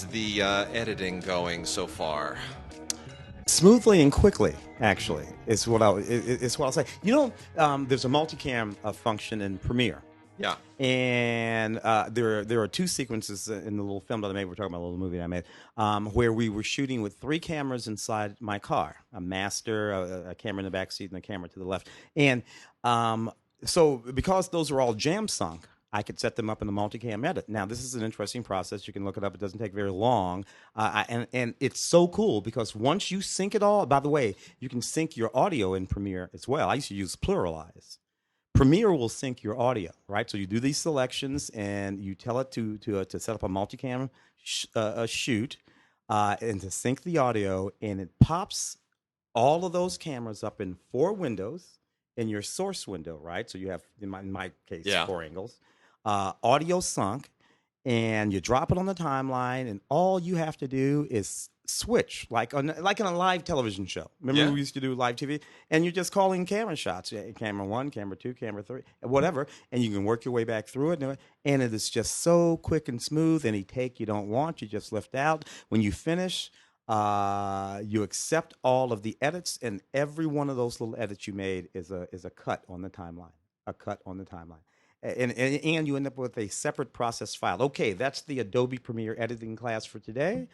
is the editing going so far? Smoothly and quickly, actually, is what I'll say. There's a multicam function in Premiere, Yeah. and there are two sequences in the little film that I made. We're talking about a little movie that I made, where we were shooting with three cameras inside my car: a master, a camera in the back seat, and a camera to the left. And so, because those are all jam sunk, I could set them up in the multicam edit. Now, this is an interesting process. You can look it up. It doesn't take very long, and it's so cool because once you sync it all. By the way, you can sync your audio in Premiere as well. I used to use Pluralize. Premiere will sync your audio, right? So you do these selections and you tell it to set up a multicam shoot and to sync the audio, and it pops all of those cameras up in four windows in your source window, right? So you have, in my case, four angles, audio sunk, and you drop it on the timeline, and all you have to do is switch like in a live television show. Remember we used to do live TV, and you're just calling camera shots, camera one, camera two, camera three, whatever, and you can work your way back through it, and it is just so quick and smooth. Any take you don't want, you just lift out. When you finish, you accept all of the edits, and every one of those little edits you made is a cut on the timeline, and you end up with a separate process file. Okay, that's the Adobe Premiere editing class for today.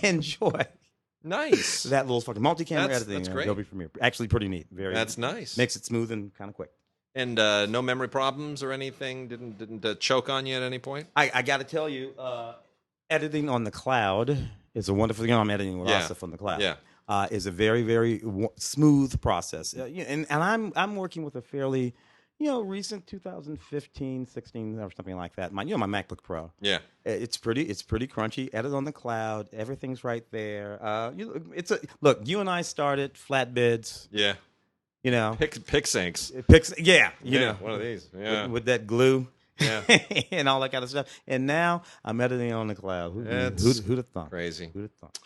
Enjoy. Nice. That little fucking multi-camera editing. That's great. Adobe Premiere. Actually, pretty neat. That's nice. Makes it smooth and kind of quick. And no memory problems or anything? Didn't choke on you at any point? I got to tell you, editing on the cloud is a wonderful thing. I'm editing with Asif on the cloud. Yeah. Is a very, very smooth process. And I'm working with a fairly recent 2015, 16, or something like that. My MacBook Pro. Yeah. It's pretty crunchy. Edit on the cloud. Everything's right there. Look. You and I started flatbeds. Yeah. Pick sinks. Yeah. One of these. Yeah. With that glue. Yeah. And all that kind of stuff. And now I'm editing on the cloud. Who'd have thought? Crazy. Who'd have thought?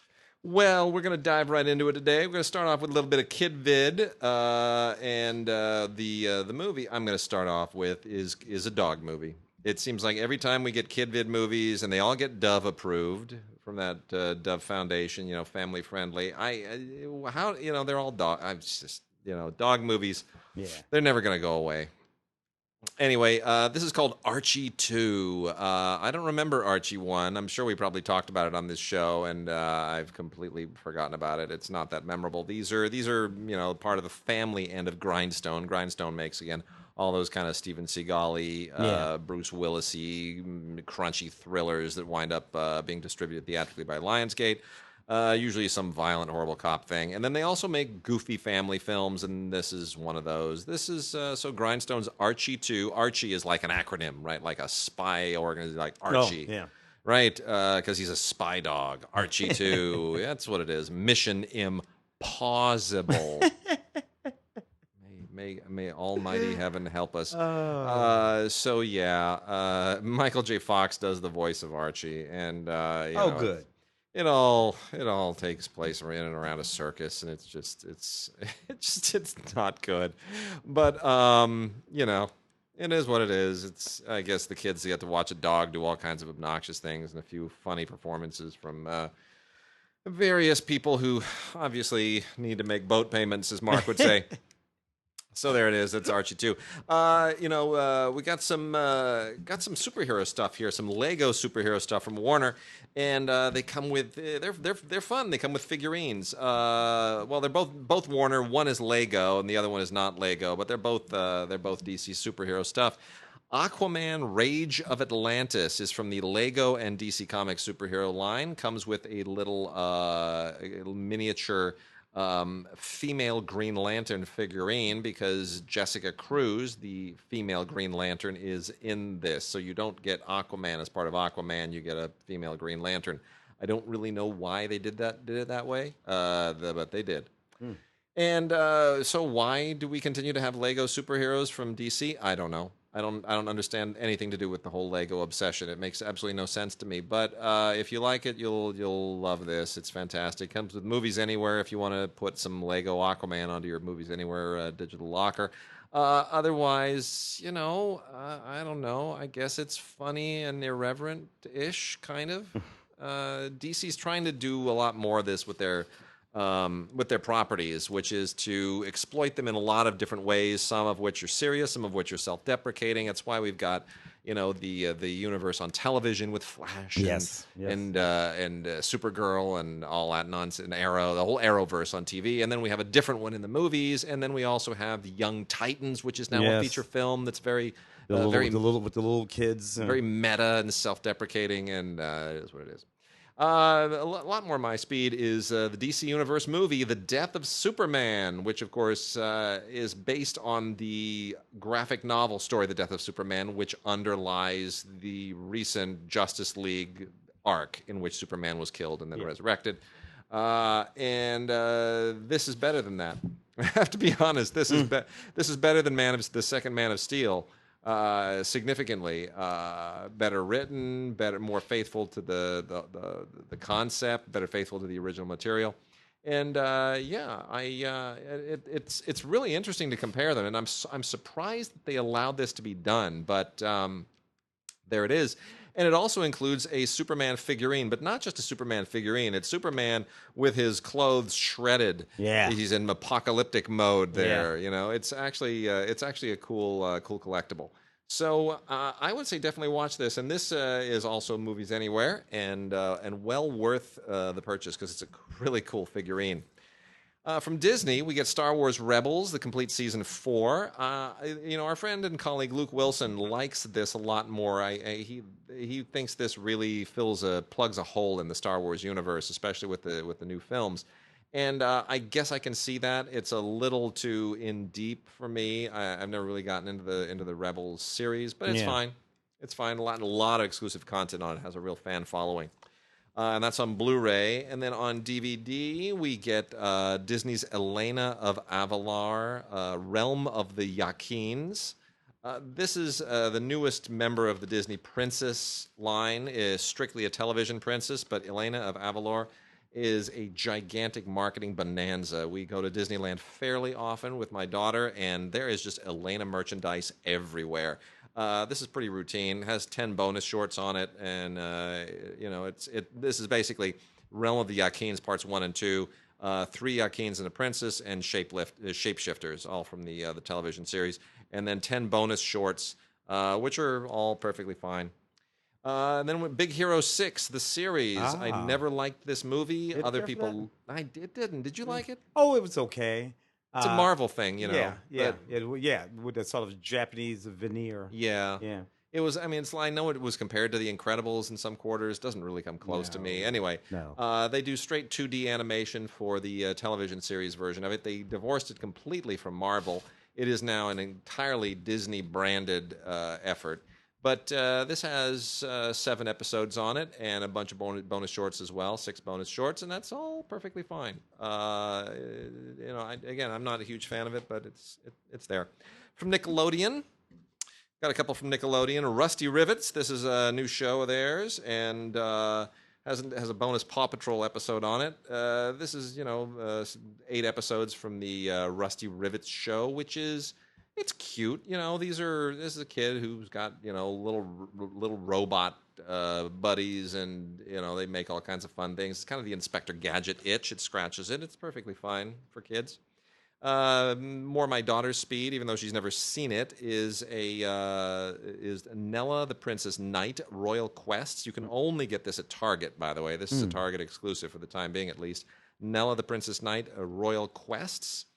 Well, we're going to dive right into it today. We're going to start off with a little bit of Kid Vid, and the movie I'm going to start off with is a dog movie. It seems like every time we get Kid Vid movies, and they all get Dove approved from that Dove Foundation, family friendly. They're all dog. I'm just dog movies. Yeah, they're never going to go away. Anyway, this is called A.R.C.H.I.E 2. I don't remember A.R.C.H.I.E 1. I'm sure we probably talked about it on this show, and I've completely forgotten about it. It's not that memorable. These are part of the family end of Grindstone. Grindstone makes, again, all those kind of Steven Seagal-y, Bruce Willis-y, crunchy thrillers that wind up being distributed theatrically by Lionsgate. Usually some violent, horrible cop thing. And then they also make goofy family films, and this is one of those. This is, so Grindstone's A.R.C.H.I.E 2. A.R.C.H.I.E is like an acronym, right? Like a spy organization, like Archie. Oh, yeah. Right? Because he's a spy dog. A.R.C.H.I.E 2. That's what it is. Mission Impossible. May Almighty Heaven help us. Michael J. Fox does the voice of A.R.C.H.I.E, and good. It all takes place in and around a circus, and it's not good, but it is what it is. It's, I guess, the kids get to watch a dog do all kinds of obnoxious things, and a few funny performances from various people who obviously need to make boat payments, as Mark would say. So there it is. That's A.R.C.H.I.E 2. We got some superhero stuff here, some Lego superhero stuff from Warner, and they come with they're fun. They come with figurines. Well, they're both Warner. One is Lego, and the other one is not Lego, but they're both DC superhero stuff. Aquaman: Rage of Atlantis is from the Lego and DC Comics superhero line. Comes with a little miniature female Green Lantern figurine, because Jessica Cruz, the female Green Lantern, is in this. So you don't get Aquaman as part of Aquaman, you get a female Green Lantern. I don't really know why they did it that way, but they did. And so why do we continue to have Lego superheroes from DC? I don't know. I don't understand anything to do with the whole Lego obsession. It makes absolutely no sense to me. But if you like it, you'll love this. It's fantastic. Comes with Movies Anywhere if you want to put some Lego Aquaman onto your Movies Anywhere digital locker. Otherwise, I don't know. I guess it's funny and irreverent-ish, kind of. DC's trying to do a lot more of this with their properties, which is to exploit them in a lot of different ways. Some of which are serious, some of which are self-deprecating. That's why we've got the universe on television with Flash and Supergirl and all that nonsense, and Arrow, the whole Arrowverse on TV, and then we have a different one in the movies, and then we also have the Young Titans, which is now a feature film that's very with the little kids, very meta and self-deprecating, and it is what it is. A lot more my speed is the DC Universe movie, The Death of Superman, which, of course, is based on the graphic novel story, The Death of Superman, which underlies the recent Justice League arc in which Superman was killed and then resurrected. And this is better than that. I have to be honest. This is better than the second Man of Steel. Significantly better written, more faithful to the concept, better faithful to the original material, and it's really interesting to compare them. And I'm surprised that they allowed this to be done, but there it is. And it also includes a Superman figurine, but not just a Superman figurine. It's Superman with his clothes shredded. Yeah, he's in apocalyptic mode there. Yeah. It's actually a cool collectible. So I would say definitely watch this. And this is also Movies Anywhere, and well worth the purchase because it's a really cool figurine. From Disney, we get Star Wars Rebels, the complete season 4. Our friend and colleague Luke Wilson likes this a lot more. He thinks this really plugs a hole in the Star Wars universe, especially with the new films. And I guess I can see that. It's a little too in deep for me. I've never really gotten into the Rebels series, but it's fine. It's fine. A lot of exclusive content on it. It has a real fan following. And that's on Blu-ray. And then on DVD, we get Disney's Elena of Avalar, Realm of the Yaquins. This is the newest member of the Disney princess line. Is strictly a television princess, but Elena of Avalar is a gigantic marketing bonanza. We go to Disneyland fairly often with my daughter, and there is just Elena merchandise everywhere. This is pretty routine. It has 10 bonus shorts on it, and this is basically Realm of the Yaquins parts 1 and 2, 3 Yaquins and a princess, and shapeshifters, all from the television series, and then 10 bonus shorts, which are all perfectly fine. And then with Big Hero 6, the series. I never liked this movie. Other people, didn't. Did you like it? Oh, it was okay. It's a Marvel thing, Yeah, with that sort of Japanese veneer. Yeah. It was. I mean, I know it was compared to The Incredibles in some quarters. Doesn't really come close to me. Anyway, they do straight 2D animation for the television series version of it. They divorced it completely from Marvel. It is now an entirely Disney branded effort. But this has 7 episodes on it and a bunch of bonus shorts as well, 6 bonus shorts, and that's all perfectly fine. I'm not a huge fan of it, but it's there. From Nickelodeon, got a couple from Nickelodeon. Rusty Rivets. This is a new show of theirs, and has a bonus Paw Patrol episode on it. This is 8 episodes from the Rusty Rivets show, which is. It's cute, this is a kid who's got, little robot buddies, and, they make all kinds of fun things. It's kind of the Inspector Gadget itch. It scratches it. It's perfectly fine for kids. More my daughter's speed, even though she's never seen it, is Nella the Princess Knight Royal Quests. You can only get this at Target, by the way. This is a Target exclusive for the time being, at least. Nella the Princess Knight Royal Quests.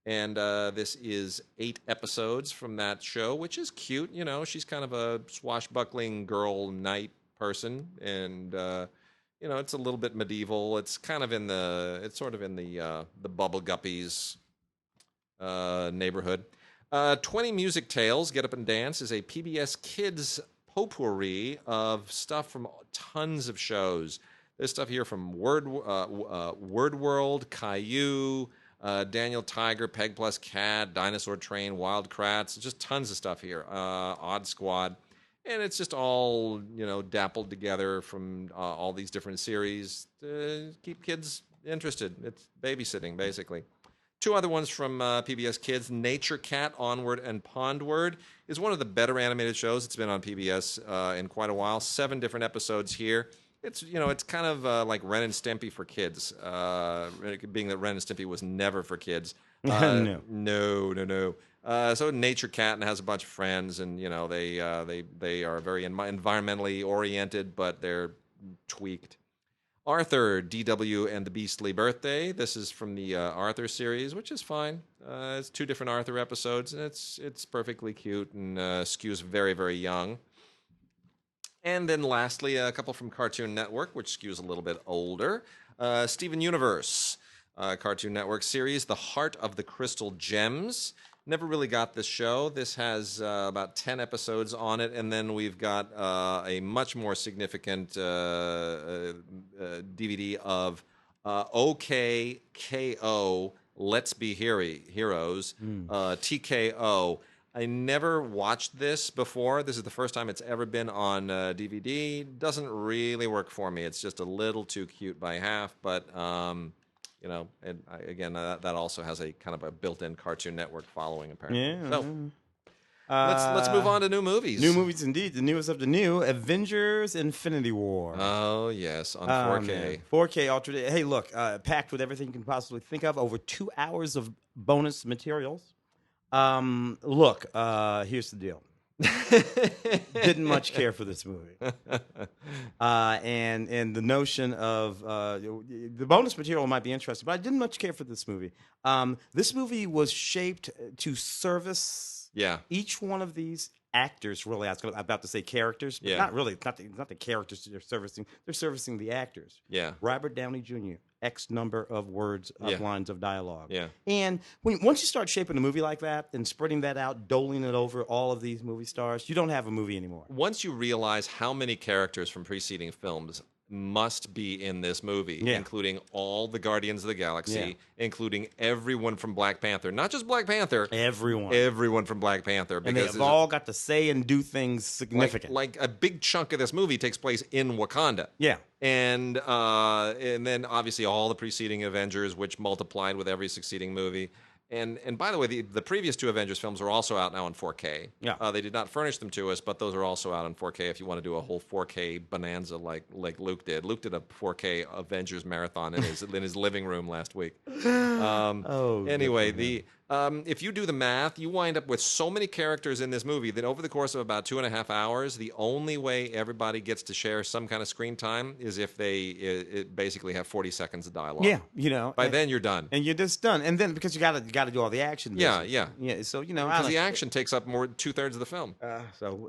And this is 8 episodes from that show, which is cute. She's kind of a swashbuckling girl knight person, and it's a little bit medieval. It's sort of in the Bubble Guppies neighborhood. 20 Music Tales, Get Up and Dance, is a PBS Kids potpourri of stuff from tons of shows. There's stuff here from Word World, Caillou. Daniel Tiger, Peg Plus Cat, Dinosaur Train, Wild Kratts, just tons of stuff here. Odd Squad, and it's just all dappled together from all these different series to keep kids interested. It's babysitting basically. 2 other ones from PBS Kids. Nature Cat, Onward and Pondward is one of the better animated shows. It's been on PBS in quite a while. 7 different episodes here. It's it's kind of like Ren and Stimpy for kids. Being that Ren and Stimpy was never for kids. No. No. So Nature Cat and has a bunch of friends, and they are very environmentally oriented, but they're tweaked. Arthur, DW and the Beastly Birthday. This is from the Arthur series, which is fine. It's 2 different Arthur episodes, and it's perfectly cute and skews very, very young. And then lastly, a couple from Cartoon Network, which skews a little bit older. Steven Universe, Cartoon Network series, The Heart of the Crystal Gems. Never really got this show. This has about 10 episodes on it, and then we've got a much more significant DVD of OKKO, Let's Be Heroes, TKO. I never watched this before. This is the first time it's ever been on DVD. Doesn't really work for me. It's just a little too cute by half, but that also has a kind of a built-in Cartoon Network following, apparently. Yeah. So let's move on to new movies. New movies, indeed. The newest of the new, Avengers: Infinity War. Oh yes, on 4K. 4K Ultra. Hey, look, packed with everything you can possibly think of. Over 2 hours of bonus materials. Look, here's the deal. Didn't much care for this movie, and the notion of the bonus material might be interesting, but I didn't much care for this movie. This movie was shaped to service each one of these actors. Really, I was about to say characters, but not really. It's not the characters they're servicing. They're servicing the actors. Yeah, Robert Downey Jr. X number of words, of lines of dialogue. Yeah. And once you start shaping a movie like that and spreading that out, doling it over all of these movie stars, you don't have a movie anymore. Once you realize how many characters from preceding films must be in this movie, including all the Guardians of the Galaxy, including everyone from Black Panther. Not just Black Panther. Everyone from Black Panther. And they've all got to say and do things significant. Like a big chunk of this movie takes place in Wakanda. Yeah. And then obviously all the preceding Avengers, which multiplied with every succeeding movie. And by the way, the previous 2 Avengers films are also out now in 4K. Yeah. They did not furnish them to us, but those are also out in 4K if you want to do a whole 4K bonanza like Luke did. Luke did a 4K Avengers marathon in his living room last week. Anyway, if you do the math, you wind up with so many characters in this movie that over the course of about 2.5 hours, the only way everybody gets to share some kind of screen time is if they basically have 40 seconds of dialogue. Yeah, By then you're done. And you're just done. And then because you got to do all the action. Yeah. So because the action takes up more 2/3 of the film. So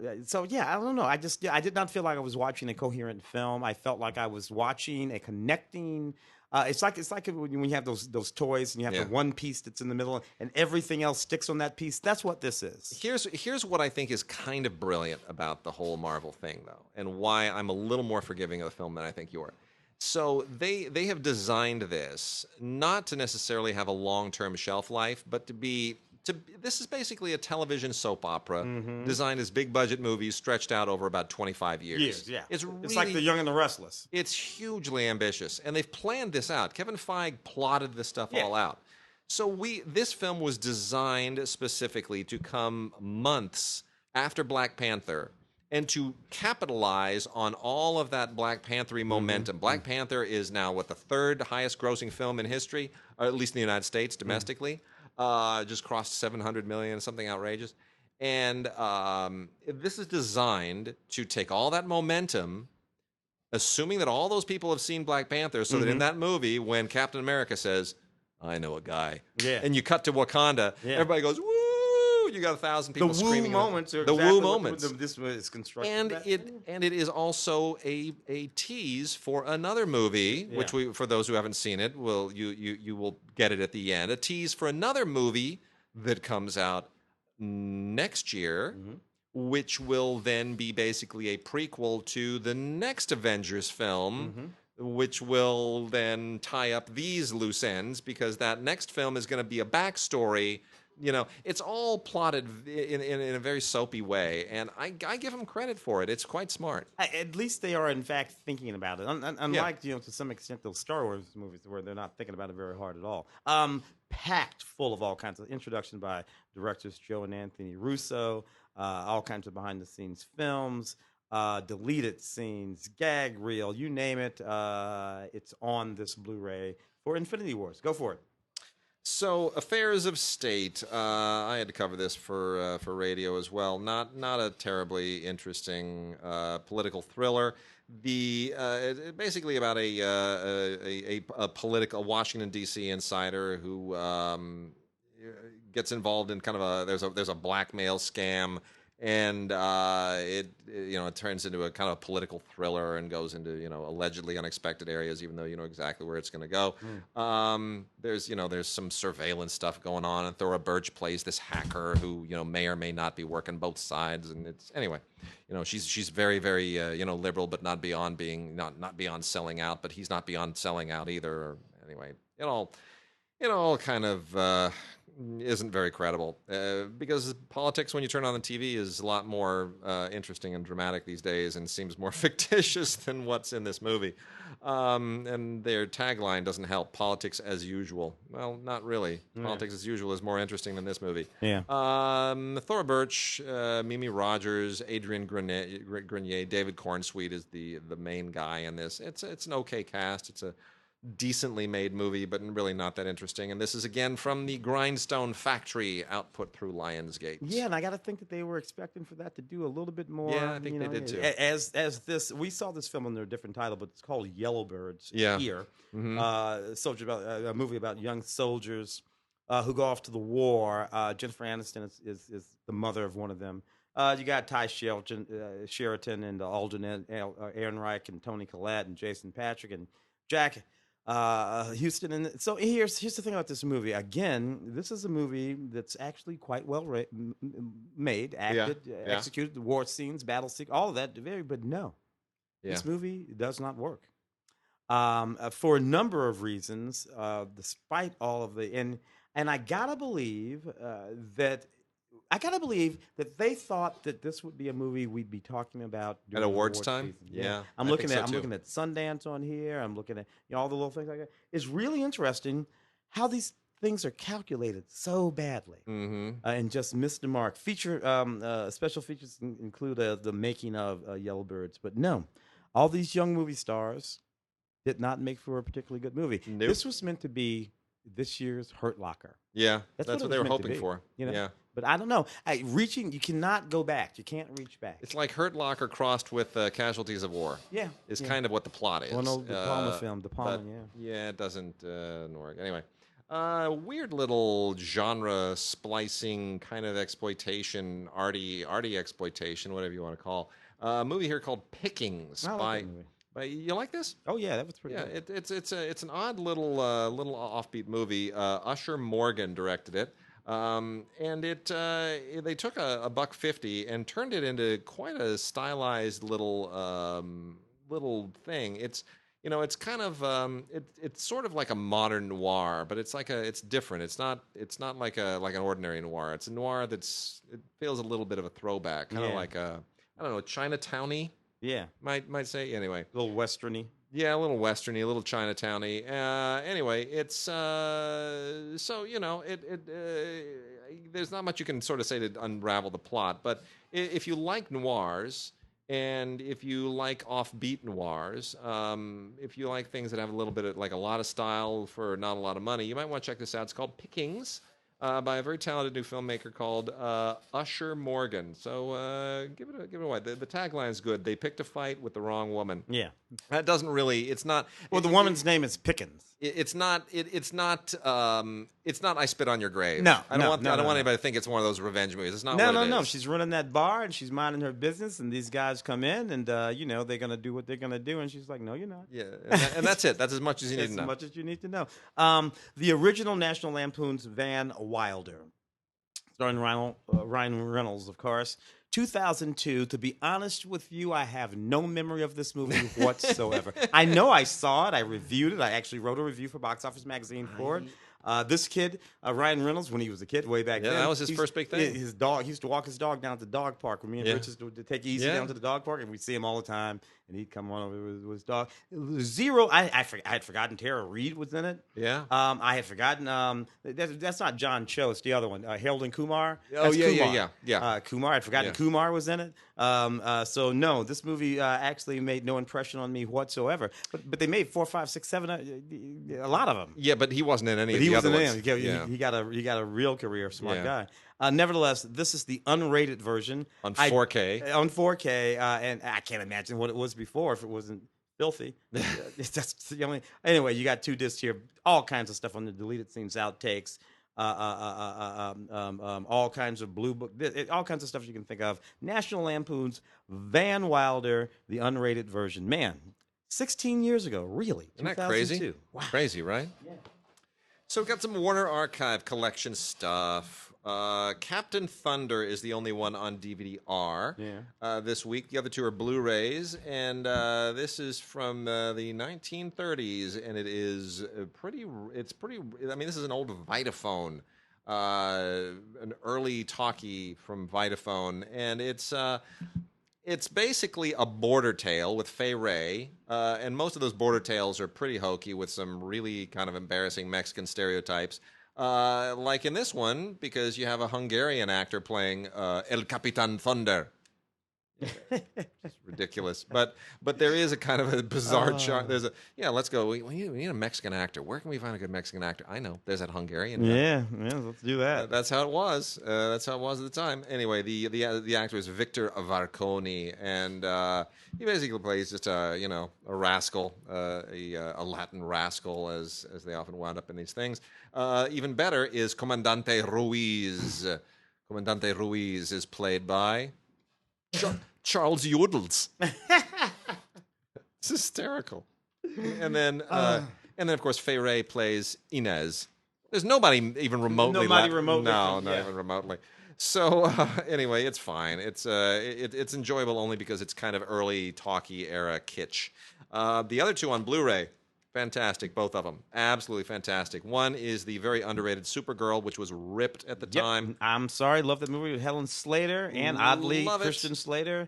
yeah, I don't know. I did not feel like I was watching a coherent film. I felt like I was watching a connecting. It's like when you have those toys and you have the one piece that's in the middle and everything else sticks on that piece. That's what this is. Here's what I think is kind of brilliant about the whole Marvel thing, though, and why I'm a little more forgiving of the film than I think you are. So they have designed this not to necessarily have a long-term shelf life, but this is basically a television soap opera designed as big budget movies stretched out over about 25 years. It's like The Young and the Restless. It's hugely ambitious, and they've planned this out. Kevin Feige plotted this stuff all out. So this film was designed specifically to come months after Black Panther and to capitalize on all of that Black Panther-y momentum. Black Panther is now, the 3rd highest grossing film in history, or at least in the United States domestically. Just crossed 700 million, something outrageous. And this is designed to take all that momentum, assuming that all those people have seen Black Panther, so that in that movie, when Captain America says, "I know a guy," and you cut to Wakanda, everybody goes, "Woo!" You got 1,000 people screaming. The woo moments are the exactly woo moments. This is constructed. And it is also a tease for another movie, which for those who haven't seen it, you will get it at the end. A tease for another movie that comes out next year, which will then be basically a prequel to the next Avengers film. Which will then tie up these loose ends, because that next film is going to be a backstory. It's all plotted in a very soapy way, and I give them credit for it. It's quite smart. At least they are, in fact, thinking about it. Unlike, to some extent, those Star Wars movies where they're not thinking about it very hard at all. Packed full of all kinds of introduction by directors Joe and Anthony Russo, all kinds of behind-the-scenes films. deleted scenes, gag reel, you name it. It's on this Blu-ray for Infinity Wars. Go for it. So, Affairs of State. I had to cover this for radio as well. Not a terribly interesting political thriller. Basically about a political Washington D.C. insider who gets involved in kind of there's a blackmail scam, and it turns into a kind of political thriller and goes into allegedly unexpected areas, even though you know exactly where it's going to go. There's some surveillance stuff going on, and Thora Birch plays this hacker who may or may not be working both sides, and it's anyway. She's very very liberal, but not beyond being not beyond selling out, but he's not beyond selling out either. Anyway, it all kind of isn't very credible because politics, when you turn on the TV, is a lot more interesting and dramatic these days, and seems more fictitious than what's in this movie. And their tagline doesn't help: "Politics as usual." Well, not really. Yeah. Politics as usual is more interesting than this movie. Yeah. Thora Birch, Mimi Rogers, Adrian Grenier, David Cornsweet is the main guy in this. It's an okay cast. It's a decently made movie, but really not that interesting. And this is again from the Grindstone Factory, output through Lionsgate. Yeah, and I got to think that they were expecting for that to do a little bit more. Yeah, I think they did too. As this, we saw this film under a different title, but it's called Yellowbirds. Yeah. Here, Mm-hmm. a movie about young soldiers who go off to the war. Jennifer Aniston is the mother of one of them. You got Ty Sheraton and Alden Ehrenreich and Tony Collette and Jason Patrick and Jack Houston. And so here's the thing about this movie. Again, this is a movie that's actually quite well made, acted, executed. The war scenes, battle scenes, all of that. But no, this movie does not work for a number of reasons. Despite all of the and I gotta believe that. I gotta believe that they thought that this would be a movie we'd be talking about at awards time. Season. Yeah, I'm looking at Sundance on here. I'm looking at all the little things like that. It's really interesting how these things are calculated so badly and just missed the mark. Special features include the making of Yellowbirds, but no, all these young movie stars did not make for a particularly good movie. Nope. This was meant to be this year's Hurt Locker. Yeah, that's what they were hoping for. Yeah. But I don't know. You cannot go back. You can't reach back. It's like Hurt Locker crossed with Casualties of War. Yeah. Is kind of what the plot is. One old De Palma film. De Palma, Yeah, it doesn't work. Anyway, weird little genre splicing kind of exploitation, arty exploitation, whatever you want to call. A movie here called Pickings by. You like this? Oh yeah, that was pretty good. It's an odd little offbeat movie. Usher Morgan directed it. And they took a $1.50 and turned it into quite a stylized little thing. It's kind of it's sort of like a modern noir, but it's different. It's not like an ordinary noir. It's a noir it feels a little bit of a throwback, kind of like a Chinatowny. Yeah, might say anyway. A little westerny. Yeah, a little westerny, a little Chinatowny. Anyway, it's there's not much you can sort of say to unravel the plot. But if you like noirs and if you like offbeat noirs, if you like things that have a little bit of like a lot of style for not a lot of money, you might want to check this out. It's called Pickings. By a very talented new filmmaker called Usher Morgan. So give it a while. The tagline is good. They picked a fight with the wrong woman. Yeah, that doesn't really. It's not. Well, the woman's name is Pickens. It's not. It's not. I Spit on Your Grave. No, I don't want anybody to think it's one of those revenge movies. It's not. No. She's running that bar and she's minding her business, and these guys come in and they're gonna do what they're gonna do, and she's like, "No, you're not." Yeah, and that's it. That's as much as you need to know. As much as you need to know. The original National Lampoon's Van Wilder, starring Ryan Reynolds, of course. 2002. To be honest with you, I have no memory of this movie whatsoever. I know I saw it. I reviewed it. I actually wrote a review for Box Office Magazine for it. This kid, Ryan Reynolds, when he was a kid, way back then. Yeah, that was his first big thing. He used to walk his dog down at the dog park with me and Rich to take it easy down to the dog park, and we see him all the time. and he'd come on over with his dog. Zero, I had forgotten Tara Reid was in it. Yeah. I had forgotten. That's not John Cho. It's the other one. Harold and Kumar. Oh, That's yeah, Kumar. yeah. Kumar. I'd forgotten Yeah. Kumar was in it. So no, this movie actually made no impression on me whatsoever. But they made 4, 5, 6, 7, a lot of them. Yeah, but he wasn't in any But of he the was other in ones. it. He got a real career, smart Yeah. guy. Nevertheless, this is the unrated version On 4K. on 4K, and I can't imagine what it was before if it wasn't filthy. That's the only. Anyway, you got 2 discs here, all kinds of stuff on the deleted scenes, outtakes, all kinds of blue book, all kinds of stuff you can think of. National Lampoon's Van Wilder, the unrated version. Man, 16 years ago, really? Isn't that crazy? 2002. Wow. Crazy, right? Yeah. So we've got some Warner Archive collection stuff. Captain Thunder is the only one on DVD-R this week. The other 2 are Blu-rays, and this is from the 1930s, and it is pretty. I mean, this is an old Vitaphone, an early talkie from Vitaphone, and it's basically a border tale with Fay Wray, and most of those border tales are pretty hokey with some really kind of embarrassing Mexican stereotypes. Like in this one, because you have a Hungarian actor playing El Capitan Thunder. It's ridiculous, but there is a kind of a bizarre charm. There's let's go. We need a Mexican actor. Where can we find a good Mexican actor? I know. There's that Hungarian guy. Yeah, let's do that. That's how it was. That's how it was at the time. Anyway, the actor is Victor Varconi, and he basically plays just a rascal, a Latin rascal, as they often wound up in these things. Even better is Comandante Ruiz. Comandante Ruiz is played by Charles Yodels. It's hysterical. And then of course Fay Wray plays Inez. There's nobody even remotely. Not even remotely. So anyway, it's fine. It's enjoyable only because it's kind of early talkie era kitsch. The other 2 on Blu-ray, fantastic, both of them, absolutely fantastic. One is the very underrated Supergirl, which was ripped at the time. I'm sorry, love that movie with Helen Slater and oddly Christian Slater.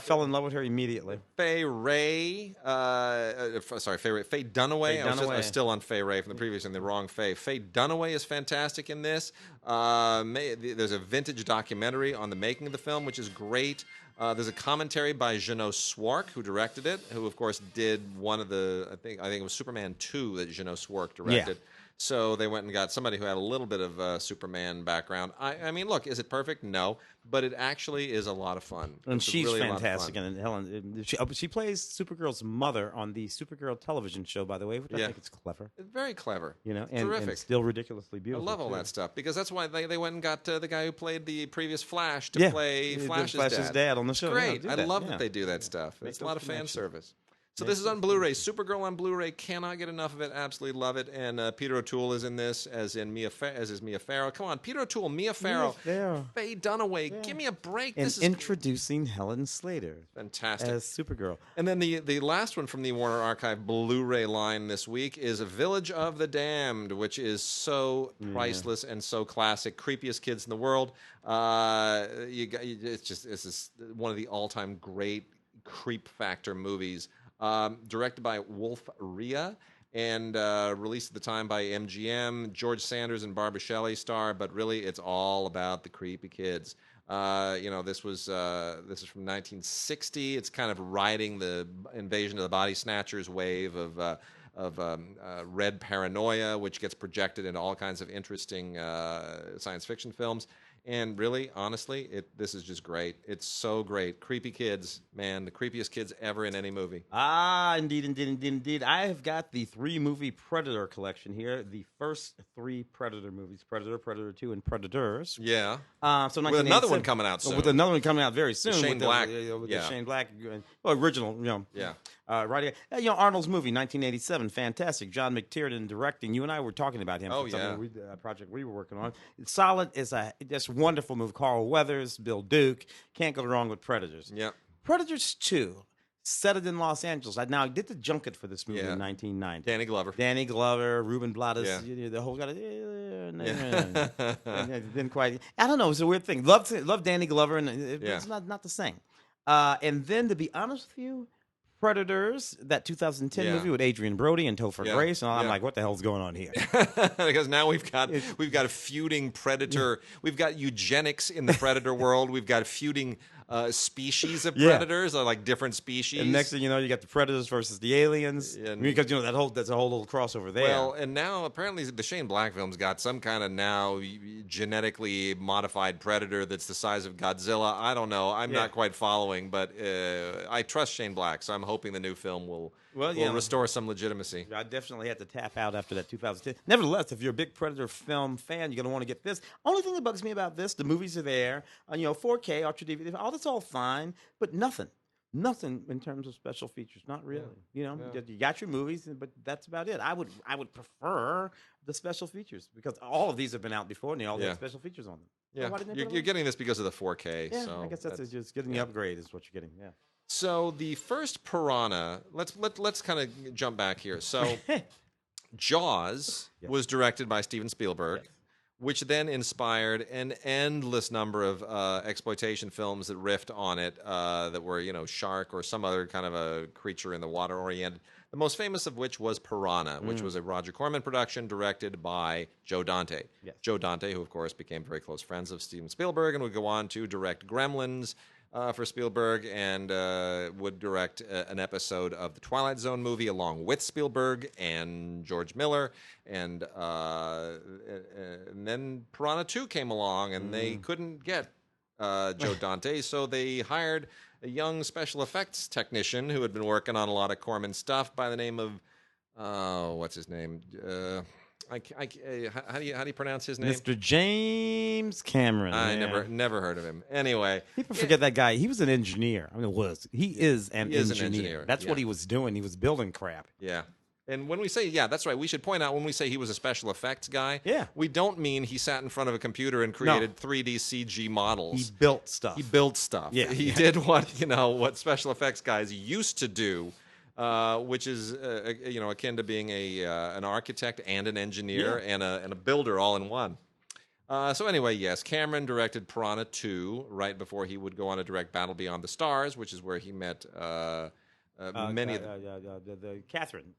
Fell in love with her immediately. Fay Wray, Faye Dunaway. I was still on Fay Wray from the previous and the wrong Faye. Faye Dunaway is fantastic in this. There's a vintage documentary on the making of the film, which is great. There's a commentary by Jeannot Swark, who directed it, who of course did one of the I think it was Superman 2 that Jeannot Swark directed. Yeah. So they went and got somebody who had a little bit of Superman background. I mean, look, is it perfect? No, but it actually is a lot of fun. And she's really fantastic. And Helen, she plays Supergirl's mother on the Supergirl television show, by the way, which I think is clever. It's very clever. And, terrific. And still ridiculously beautiful. I love all that stuff because that's why they went and got the guy who played the previous Flash to play Flash's dad on the show. Great. I love that they do that stuff. It's a lot of fan service. So this is on Blu-ray. Supergirl on Blu-ray. Cannot get enough of it. Absolutely love it. And Peter O'Toole is in this, as is Mia Farrow. Come on, Peter O'Toole, Mia Farrow, Faye Dunaway. Yeah. Give me a break. And this is introducing Helen Slater, fantastic, as Supergirl. And then the last one from the Warner Archive Blu-ray line this week is Village of the Damned, which is so priceless and so classic. Creepiest kids in the world. This is one of the all-time great creep factor movies. Directed by Wolf Rhea and released at the time by MGM. George Sanders and Barbara Shelley star, but really it's all about the creepy kids. This is from 1960. It's kind of riding the Invasion of the Body Snatchers wave of red paranoia, which gets projected into all kinds of interesting science fiction films. And really, honestly, this is just great. It's so great. Creepy kids, man, the creepiest kids ever in any movie. Indeed. I have got the 3-movie Predator collection here. The first 3 Predator movies: Predator, Predator 2, and Predators. Yeah. So with another one coming out soon. With another one coming out very soon. Shane Black. The Shane Black, original. Yeah. Right. Arnold's movie, 1987, fantastic. John McTiernan directing. You and I were talking about him. Oh, a project we were working on. Solid is just wonderful movie. Carl Weathers, Bill Duke. Can't go wrong with Predators. Yeah. Predators 2, set it in Los Angeles. I did the junket for this movie in 1990. Danny Glover, Ruben Blades, the whole guy. Didn't quite. I don't know. It was a weird thing. Love Danny Glover, and it's not the same. And then, to be honest with you, Predators, that 2010 Yeah. movie with Adrian Brody and Topher Yeah, Grace, and I'm yeah. like, what the hell's going on here? Because now we've got a feuding predator. We've got eugenics in the predator world. We've got feuding species of Yeah. predators, like different species. And next thing you know, you got the Predators versus the aliens, And- because that's a whole little crossover there. Well, and now apparently the Shane Black film's got some kind of now genetically modified predator that's the size of Godzilla. I don't know. I'm not quite following, but I trust Shane Black, so I'm hoping the new film will restore some legitimacy. I definitely had to tap out after that 2010. Nevertheless, if you're a big Predator film fan, you're going to want to get this. Only thing that bugs me about this, the movies are there, 4K, Ultra DVD, all that's all fine, but nothing in terms of special features. Not really. You got your movies, but that's about it. I would prefer the special features because all of these have been out before and they all have special features on them. Yeah, So why didn't they put you're them getting this because of the 4K. on? Yeah, So I guess that's just getting the upgrade is what you're getting. Yeah. So the first Piranha, let's kind of jump back here. So Jaws was directed by Steven Spielberg, which then inspired an endless number of exploitation films that riffed on it, that were, shark or some other kind of a creature in the water oriented. The most famous of which was Piranha, which was a Roger Corman production directed by Joe Dante. Yes. Joe Dante, who of course became very close friends of Steven Spielberg and would go on to direct Gremlins for Spielberg and would direct an episode of the Twilight Zone movie along with Spielberg and George Miller. And then Piranha 2 came along and they couldn't get Joe Dante, so they hired a young special effects technician who had been working on a lot of Corman stuff by the name of, what's his name? How do you pronounce his name? Mr. James Cameron. I never heard of him. Anyway, people forget that guy. He was an engineer. I mean, he is an engineer. That's what he was doing. He was building crap. Yeah. And when we say, that's right, we should point out when we say he was a special effects guy, we don't mean he sat in front of a computer and created 3D CG models. He built stuff. Yeah. He did what special effects guys used to do, which is akin to being an architect and an engineer and a builder all in one. So anyway, yes, Cameron directed Piranha 2 right before he would go on to direct Battle Beyond the Stars, which is where he met many of the Catherine.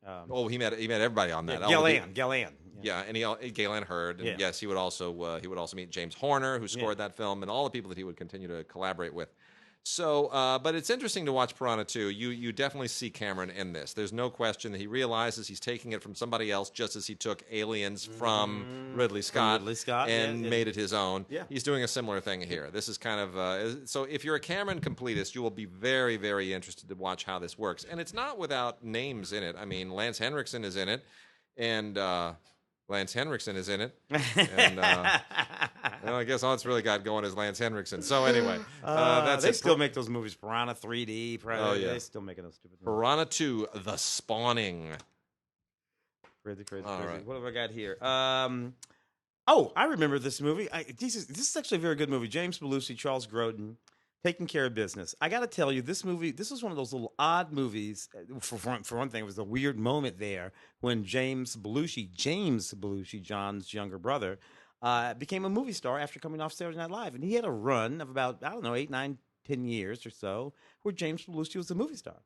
he met everybody on that. Gillian. Yeah, and Galen Hurd. And yes, he would also meet James Horner, who scored that film, and all the people that he would continue to collaborate with. So, but it's interesting to watch Piranha 2. You definitely see Cameron in this. There's no question that he realizes he's taking it from somebody else, just as he took Aliens from Ridley Scott, and made it his own. Yeah. He's doing a similar thing here. This is kind of so if you're a Cameron completist, you will be very, very interested to watch how this works. And it's not without names in it. I mean, Lance Henriksen is in it, and and I guess all it's really got going is Lance Henriksen. So anyway, they still make those movies. Piranha 3D. They still making those stupid movies. Piranha 2, The Spawning. Crazy. Right. What have I got here? I remember this movie. This is actually a very good movie. James Belushi, Charles Grodin, Taking Care of Business. I got to tell you, this movie, this was one of those little odd movies. For one thing, it was a weird moment there when James Belushi, John's younger brother, became a movie star after coming off Saturday Night Live. And he had a run of about, 8, 9, 10 years or so where James Belushi was a movie star.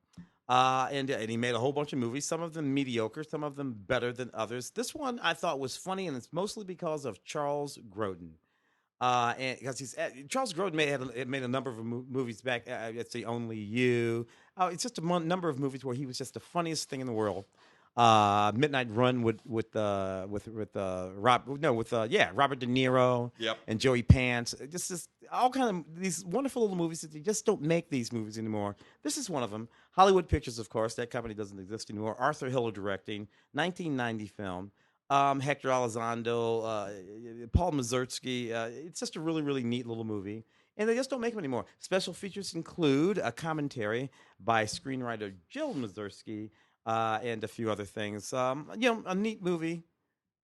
And he made a whole bunch of movies, some of them mediocre, some of them better than others. This one I thought was funny, and it's mostly because of Charles Grodin. And because Charles Grodin made a number of movies back. Let's see, Only You. It's just a number of movies where he was just the funniest thing in the world. Midnight Run with Robert De Niro. Yep. And Joey Pants. Just all kind of these wonderful little movies that they just don't make these movies anymore. This is one of them. Hollywood Pictures, of course, that company doesn't exist anymore. Arthur Hiller directing, 1990 film. Hector Elizondo, Paul Mazursky. It's just a really, really neat little movie. And they just don't make them anymore. Special features include a commentary by screenwriter Jill Mazursky and a few other things. A neat movie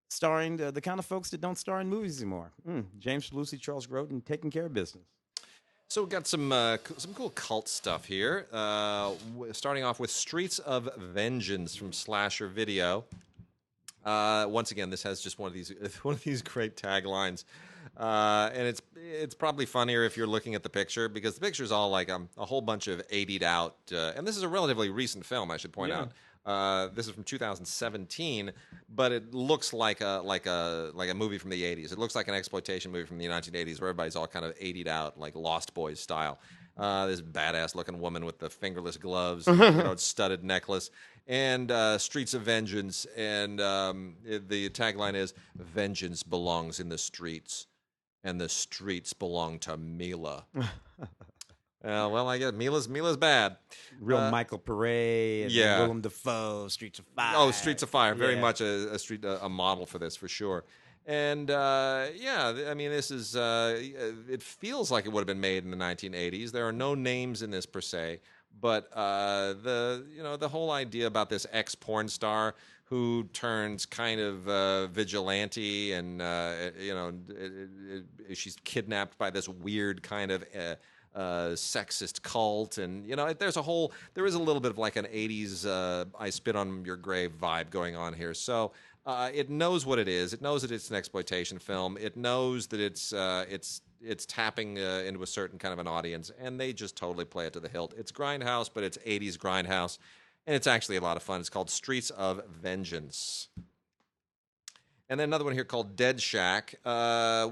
starring the kind of folks that don't star in movies anymore. James Belushi, Charles Grodin, Taking Care of Business. So we've got some cool cult stuff here. Starting off with Streets of Vengeance from Slasher Video. Once again, this has just one of these great taglines. And it's probably funnier if you're looking at the picture because the picture's all like a whole bunch of 80'd out. And this is a relatively recent film, I should point out. This is from 2017, but it looks like a movie from the 80s. It looks like an exploitation movie from the 1980s where everybody's all kind of 80'd out, like Lost Boys style. This badass looking woman with the fingerless gloves, studded necklace, and Streets of Vengeance. And the tagline is "Vengeance belongs in the streets, and the streets belong to Mila." Well, I guess Mila's bad. Real Michael Pare and Willem Dafoe, Streets of Fire. Oh, Streets of Fire, very much a model for this for sure. And I mean, this is it feels like it would have been made in the 1980s. There are no names in this per se, but the whole idea about this ex-porn star who turns kind of vigilante, and she's kidnapped by this weird kind of sexist cult, and there is a little bit of like an 80s I Spit on Your Grave vibe going on here. So it knows what it is. It knows that it's an exploitation film. It knows that it's tapping into a certain kind of an audience, and they just totally play it to the hilt. It's Grindhouse, but it's 80s Grindhouse, and it's actually a lot of fun. It's called Streets of Vengeance. And then another one here called Dead Shack,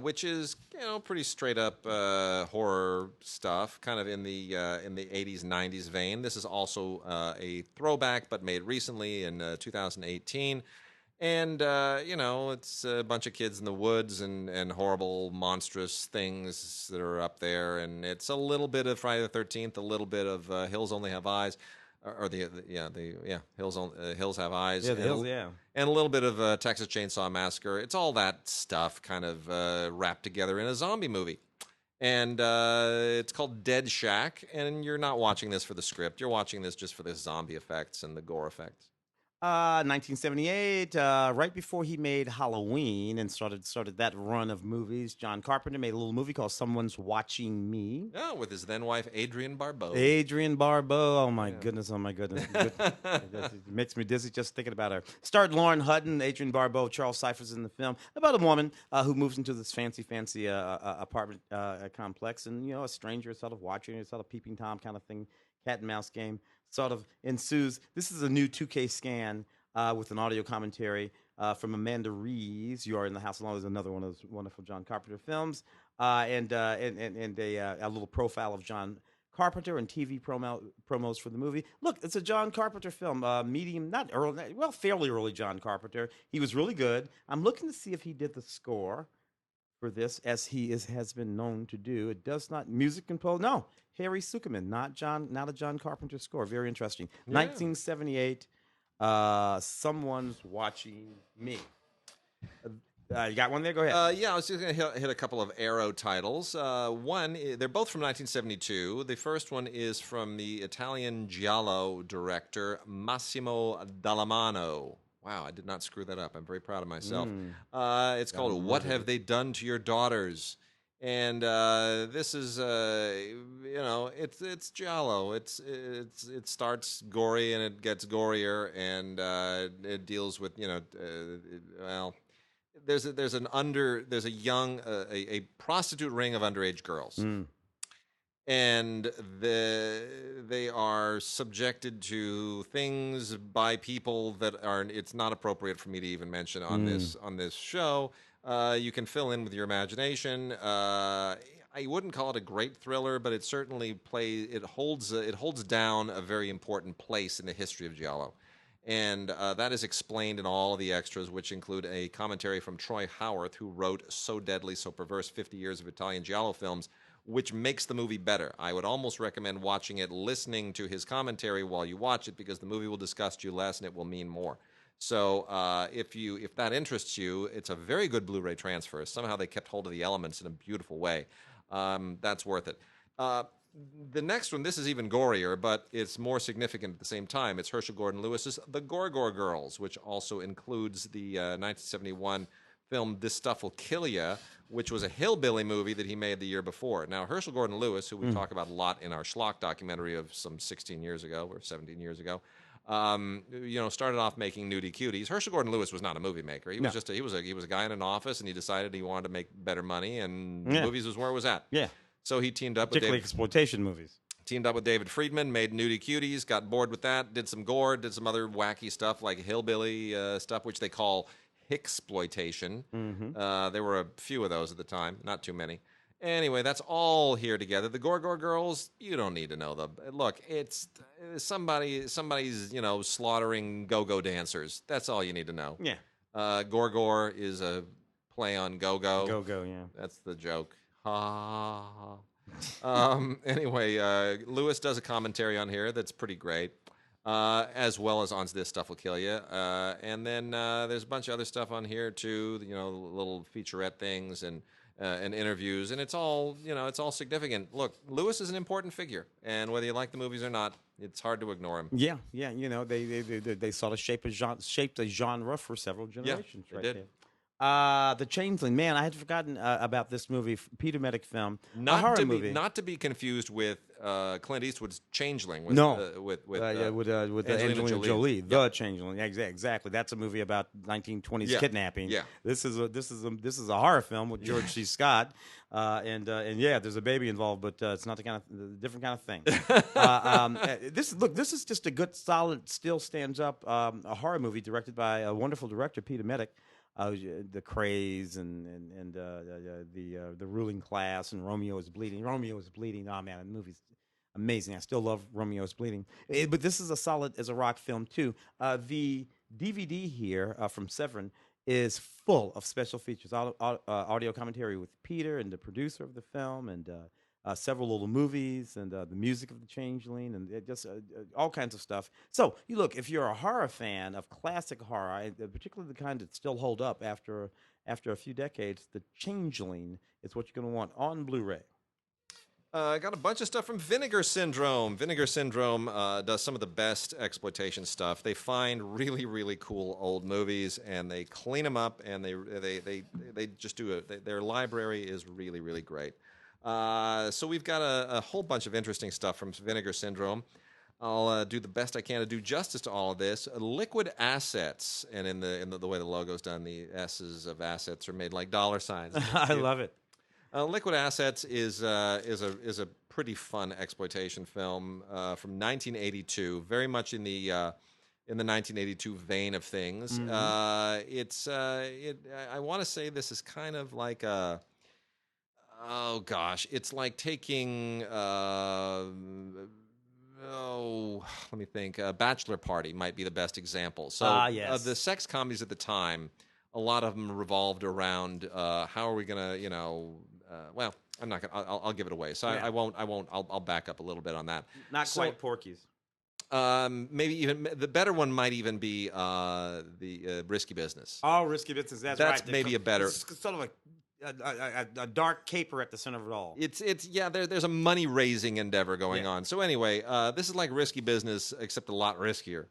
which is pretty straight up horror stuff, kind of in the 80s 90s vein. This is also a throwback, but made recently in 2018. And it's a bunch of kids in the woods and horrible, monstrous things that are up there. And it's a little bit of Friday the 13th, a little bit of Hills Only Have Eyes. Hills Have Eyes. Yeah, the Hills, yeah. And a little bit of Texas Chainsaw Massacre. It's all that stuff kind of wrapped together in a zombie movie. And it's called Dead Shack, and you're not watching this for the script. You're watching this just for the zombie effects and the gore effects. 1978, right before he made Halloween and started that run of movies, John Carpenter made a little movie called Someone's Watching Me. Oh, with his then wife, Adrienne Barbeau. Oh, my goodness. It makes me dizzy just thinking about her. Starred Lauren Hutton, Adrienne Barbeau, Charles Cyphers in the film, about a woman who moves into this fancy apartment complex, and, a stranger is sort of watching her, sort of peeping Tom kind of thing, cat and mouse game sort of ensues. This is a new 2K scan with an audio commentary from Amanda Reeves. You Are in the House Alone is another one of those wonderful John Carpenter films, and a little profile of John Carpenter and TV promos for the movie. Look, it's a John Carpenter film, medium, not early, well, fairly early John Carpenter. He was really good. I'm looking to see if he did the score for this, as he has been known to do. It does not music compose. No, Harry Zuckerman, not a John Carpenter score. Very interesting. Yeah. 1978. Someone's Watching Me. You got one there? Go ahead. I was just going to hit a couple of Arrow titles. One, they're both from 1972. The first one is from the Italian giallo director Massimo Dallamano. Wow, I did not screw that up. I'm very proud of myself. It's called What Have They Done to Your Daughters? And this is, it's giallo. It starts gory and it gets gorier, and it deals with, there's a prostitute ring of underage girls. And they are subjected to things by people that it's not appropriate for me to even mention on this show. You can fill in with your imagination. I wouldn't call it a great thriller, but it certainly holds down a very important place in the history of giallo. And that is explained in all of the extras, which include a commentary from Troy Howarth, who wrote So Deadly, So Perverse, 50 Years of Italian Giallo Films, which makes the movie better. I would almost recommend watching it, listening to his commentary while you watch it, because the movie will disgust you less and it will mean more. So if that interests you, it's a very good Blu-ray transfer. Somehow they kept hold of the elements in a beautiful way. That's worth it. The next one, this is even gorier, but it's more significant at the same time. It's Herschel Gordon Lewis's The Gorgor Girls, which also includes the 1971 film This Stuff Will Kill Ya, which was a hillbilly movie that he made the year before. Now, Herschel Gordon Lewis, who we talk about a lot in our Schlock documentary of some 16 years ago or 17 years ago, started off making nudie cuties. Herschel Gordon Lewis was not a movie maker. He was No. just he was a guy in an office, and he decided he wanted to make better money, and Yeah. movies was where it was at. Yeah. So he teamed up Particularly with exploitation movies. David Friedman, made nudie cuties, got bored with that, did some gore, did some other wacky stuff like hillbilly stuff, which they call hicksploitation. There were a few of those at the time, not too many. Anyway, that's all here together. The Gore Girls, you don't need to know them. Look, it's somebody's slaughtering go-go dancers. That's all you need to know. Yeah. Gore is a play on go-go. Go, yeah. That's the joke. Ha ha. Anyway, Lewis does a commentary on here that's pretty great, as well as on This Stuff Will Kill You. And then there's a bunch of other stuff on here too, little featurette things and interviews, and it's all significant. Look, Lewis is an important figure, and whether you like the movies or not, it's hard to ignore him. Yeah. They sort of shaped a genre for several generations. They did. There. The Changeling, man, I had forgotten about this movie, Peter Medic film, a horror movie. Not to be confused with Clint Eastwood's Changeling. With Angelina Jolie, The Changeling. Yeah, exactly. That's a movie about 1920s kidnapping. Yeah. This is a horror film with George C. Scott, and yeah, there's a baby involved, but it's not the different kind of thing. This is just a good, solid, still stands up a horror movie directed by a wonderful director, Peter Medic. The Craze and the Ruling Class and Romeo is Bleeding. Oh man, the movie's amazing. I still love Romeo is Bleeding. But this is a solid as a rock film too. The DVD here from Severin is full of special features, audio commentary with Peter and the producer of the film, and several little movies, and the music of the Changeling, and just all kinds of stuff. So you look, if you're a horror fan of classic horror, particularly the kind that still hold up after a few decades, the Changeling is what you're going to want on Blu-ray. I got a bunch of stuff from Vinegar Syndrome. Vinegar Syndrome does some of the best exploitation stuff. They find really, really cool old movies, and they clean them up, and they just do it. Their library is really, really great. So we've got a whole bunch of interesting stuff from Vinegar Syndrome. I'll do the best I can to do justice to all of this. Liquid Assets, and in the way the logo's done, the S's of assets are made like dollar signs. I love it. Liquid Assets is a pretty fun exploitation film from 1982, very much in the 1982 vein of things. I want to say this is kind of like a. Oh gosh, it's like taking let me think. Bachelor Party might be the best example. So yes. The sex comedies at the time, a lot of them revolved around how are we gonna, well, I'm not gonna. I'll give it away. So Yeah. I won't. I'll back up a little bit on that. Not quite Porky's. Maybe even the better one might even be the Risky Business. Oh, Risky Business. That's right. maybe a better. It's sort of a dark caper at the center of it all. It's there's a money raising endeavor going on. So anyway, this is like Risky Business except a lot riskier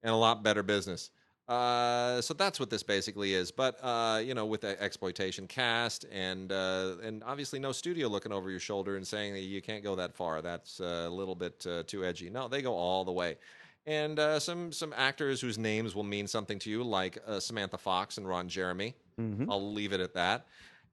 and a lot better business. So that's what this basically is. But with the exploitation cast and obviously no studio looking over your shoulder and saying that you can't go that far. That's a little bit too edgy. No, they go all the way. And some actors whose names will mean something to you, like Samantha Fox and Ron Jeremy. Mm-hmm. I'll leave it at that.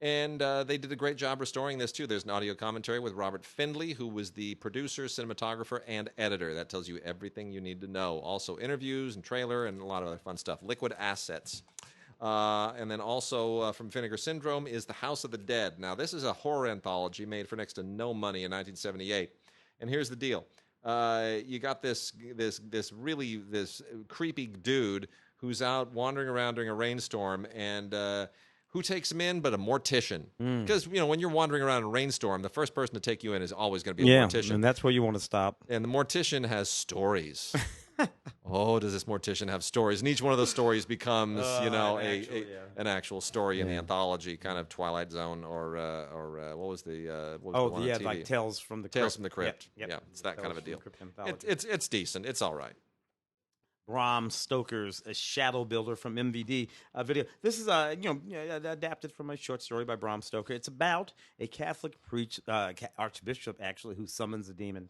And they did a great job restoring this, too. There's an audio commentary with Robert Findley, who was the producer, cinematographer, and editor. That tells you everything you need to know. Also, interviews and trailer and a lot of other fun stuff. Liquid Assets. And then also from Vinegar Syndrome is The House of the Dead. Now, this is a horror anthology made for next to no money in 1978. And here's the deal. You got this creepy dude who's out wandering around during a rainstorm, and who takes him in but a mortician? Because when you're wandering around in a rainstorm, the first person to take you in is always going to be a mortician. And that's where you want to stop. And the mortician has stories. Oh, does this mortician have stories? And each one of those stories becomes, an actual story in the anthology, kind of Twilight Zone or what was the one on TV? Like Tales from the Crypt. Tales from the Crypt. Yep. Yeah, it's that kind of a deal. It's It's decent. It's all right. Bram Stoker's Shadowbuilder from MVD video. This is adapted from a short story by Bram Stoker. It's about a Catholic archbishop actually who summons a demon.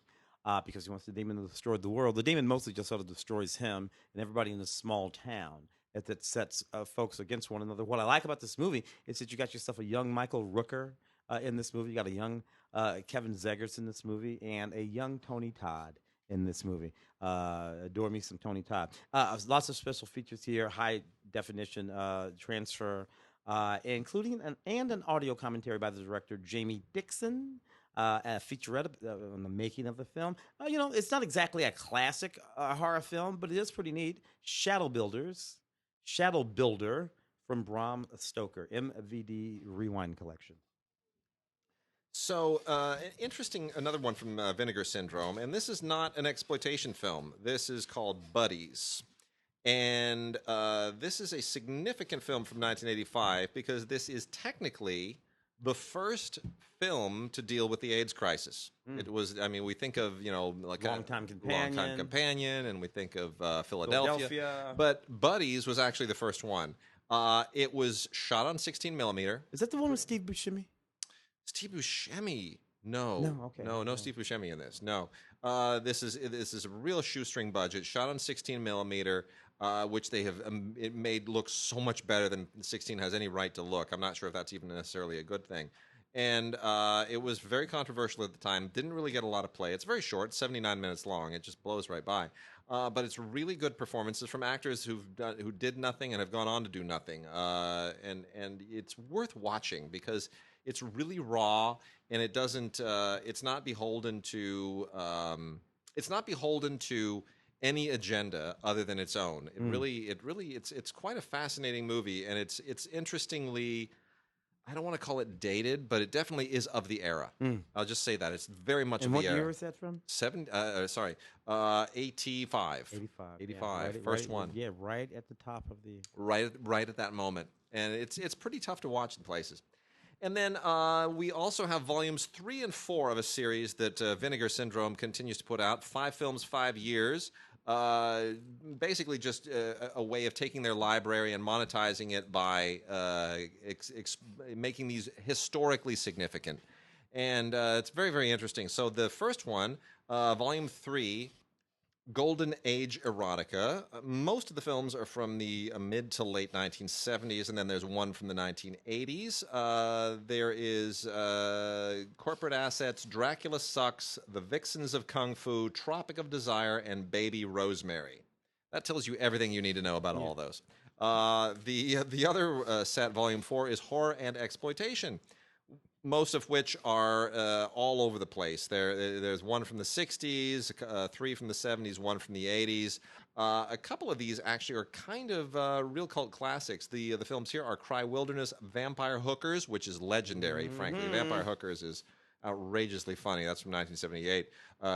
because he wants the demon to destroy the world. The demon mostly just sort of destroys him and everybody in this small town. That sets folks against one another. What I like about this movie is that you got yourself a young Michael Rooker in this movie. You got a young Kevin Zegers in this movie, and a young Tony Todd in this movie. Adore me some Tony Todd. Lots of special features here, high definition transfer, including an audio commentary by the director Jamie Dixon. A featurette on the making of the film. It's not exactly a classic horror film, but it is pretty neat. Shadowbuilder from Bram Stoker, MVD Rewind Collection. So, interesting, another one from Vinegar Syndrome, and this is not an exploitation film. This is called Buddies. And this is a significant film from 1985 because this is technically the first film to deal with the AIDS crisis. It was, we think of, like Longtime Companion, and we think of Philadelphia. But Buddies was actually the first one. It was shot on 16 millimeter. Is that the one with Steve Buscemi? Steve Buscemi? No. No, Steve Buscemi in this. No. This is a real shoestring budget, shot on 16 millimeter. Which they have it made look so much better than 16 has any right to look. I'm not sure if that's even necessarily a good thing. And it was very controversial at the time. Didn't really get a lot of play. It's very short, 79 minutes long. It just blows right by. But it's really good performances from actors who did nothing and have gone on to do nothing. And it's worth watching because it's really raw and it doesn't. It's not beholden to. It's not beholden to any agenda other than its own. It's quite a fascinating movie, and it's interestingly, I don't want to call it dated, but it definitely is of the era. I'll just say that it's very much of the era. And what year is that from? 85. 85. First one. Yeah, right at the top of the. Right at that moment, and it's pretty tough to watch in places. And then we also have volumes 3 and 4 of a series that Vinegar Syndrome continues to put out. 5 films, 5 years. Basically just a way of taking their library and monetizing it by making these historically significant. And it's very, very interesting. So the first one, Volume 3, Golden Age Erotica. Most of the films are from the mid to late 1970s, and then there's one from the 1980s. There is Corporate Assets, Dracula Sucks, The Vixens of Kung Fu, Tropic of Desire, and Baby Rosemary. That tells you everything you need to know about all those. The other set, Volume 4, is Horror and Exploitation, most of which are all over the place. There's one from the 60s, 3 from the 70s, 1 from the 80s. A couple of these actually are kind of real cult classics. The films here are Cry Wilderness, Vampire Hookers, which is legendary, frankly. Vampire Hookers is outrageously funny. That's from 1978.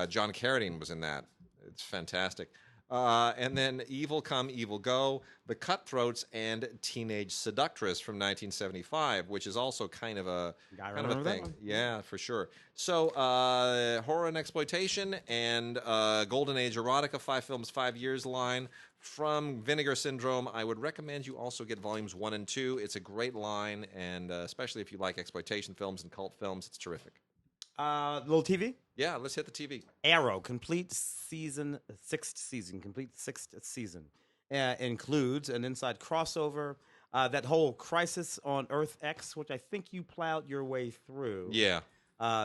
John Carradine was in that. It's fantastic. And then Evil Come, Evil Go, The Cutthroats, and Teenage Seductress from 1975, which is also kind of a thing. Yeah, for sure. So Horror and Exploitation and Golden Age Erotica, 5 films, 5 years line. From Vinegar Syndrome, I would recommend you also get volumes 1 and 2. It's a great line, and especially if you like exploitation films and cult films, it's terrific. Little TV? Yeah, let's hit the TV. Arrow, complete sixth season. Includes an inside crossover, that whole Crisis on Earth X, which I think you plowed your way through. Yeah.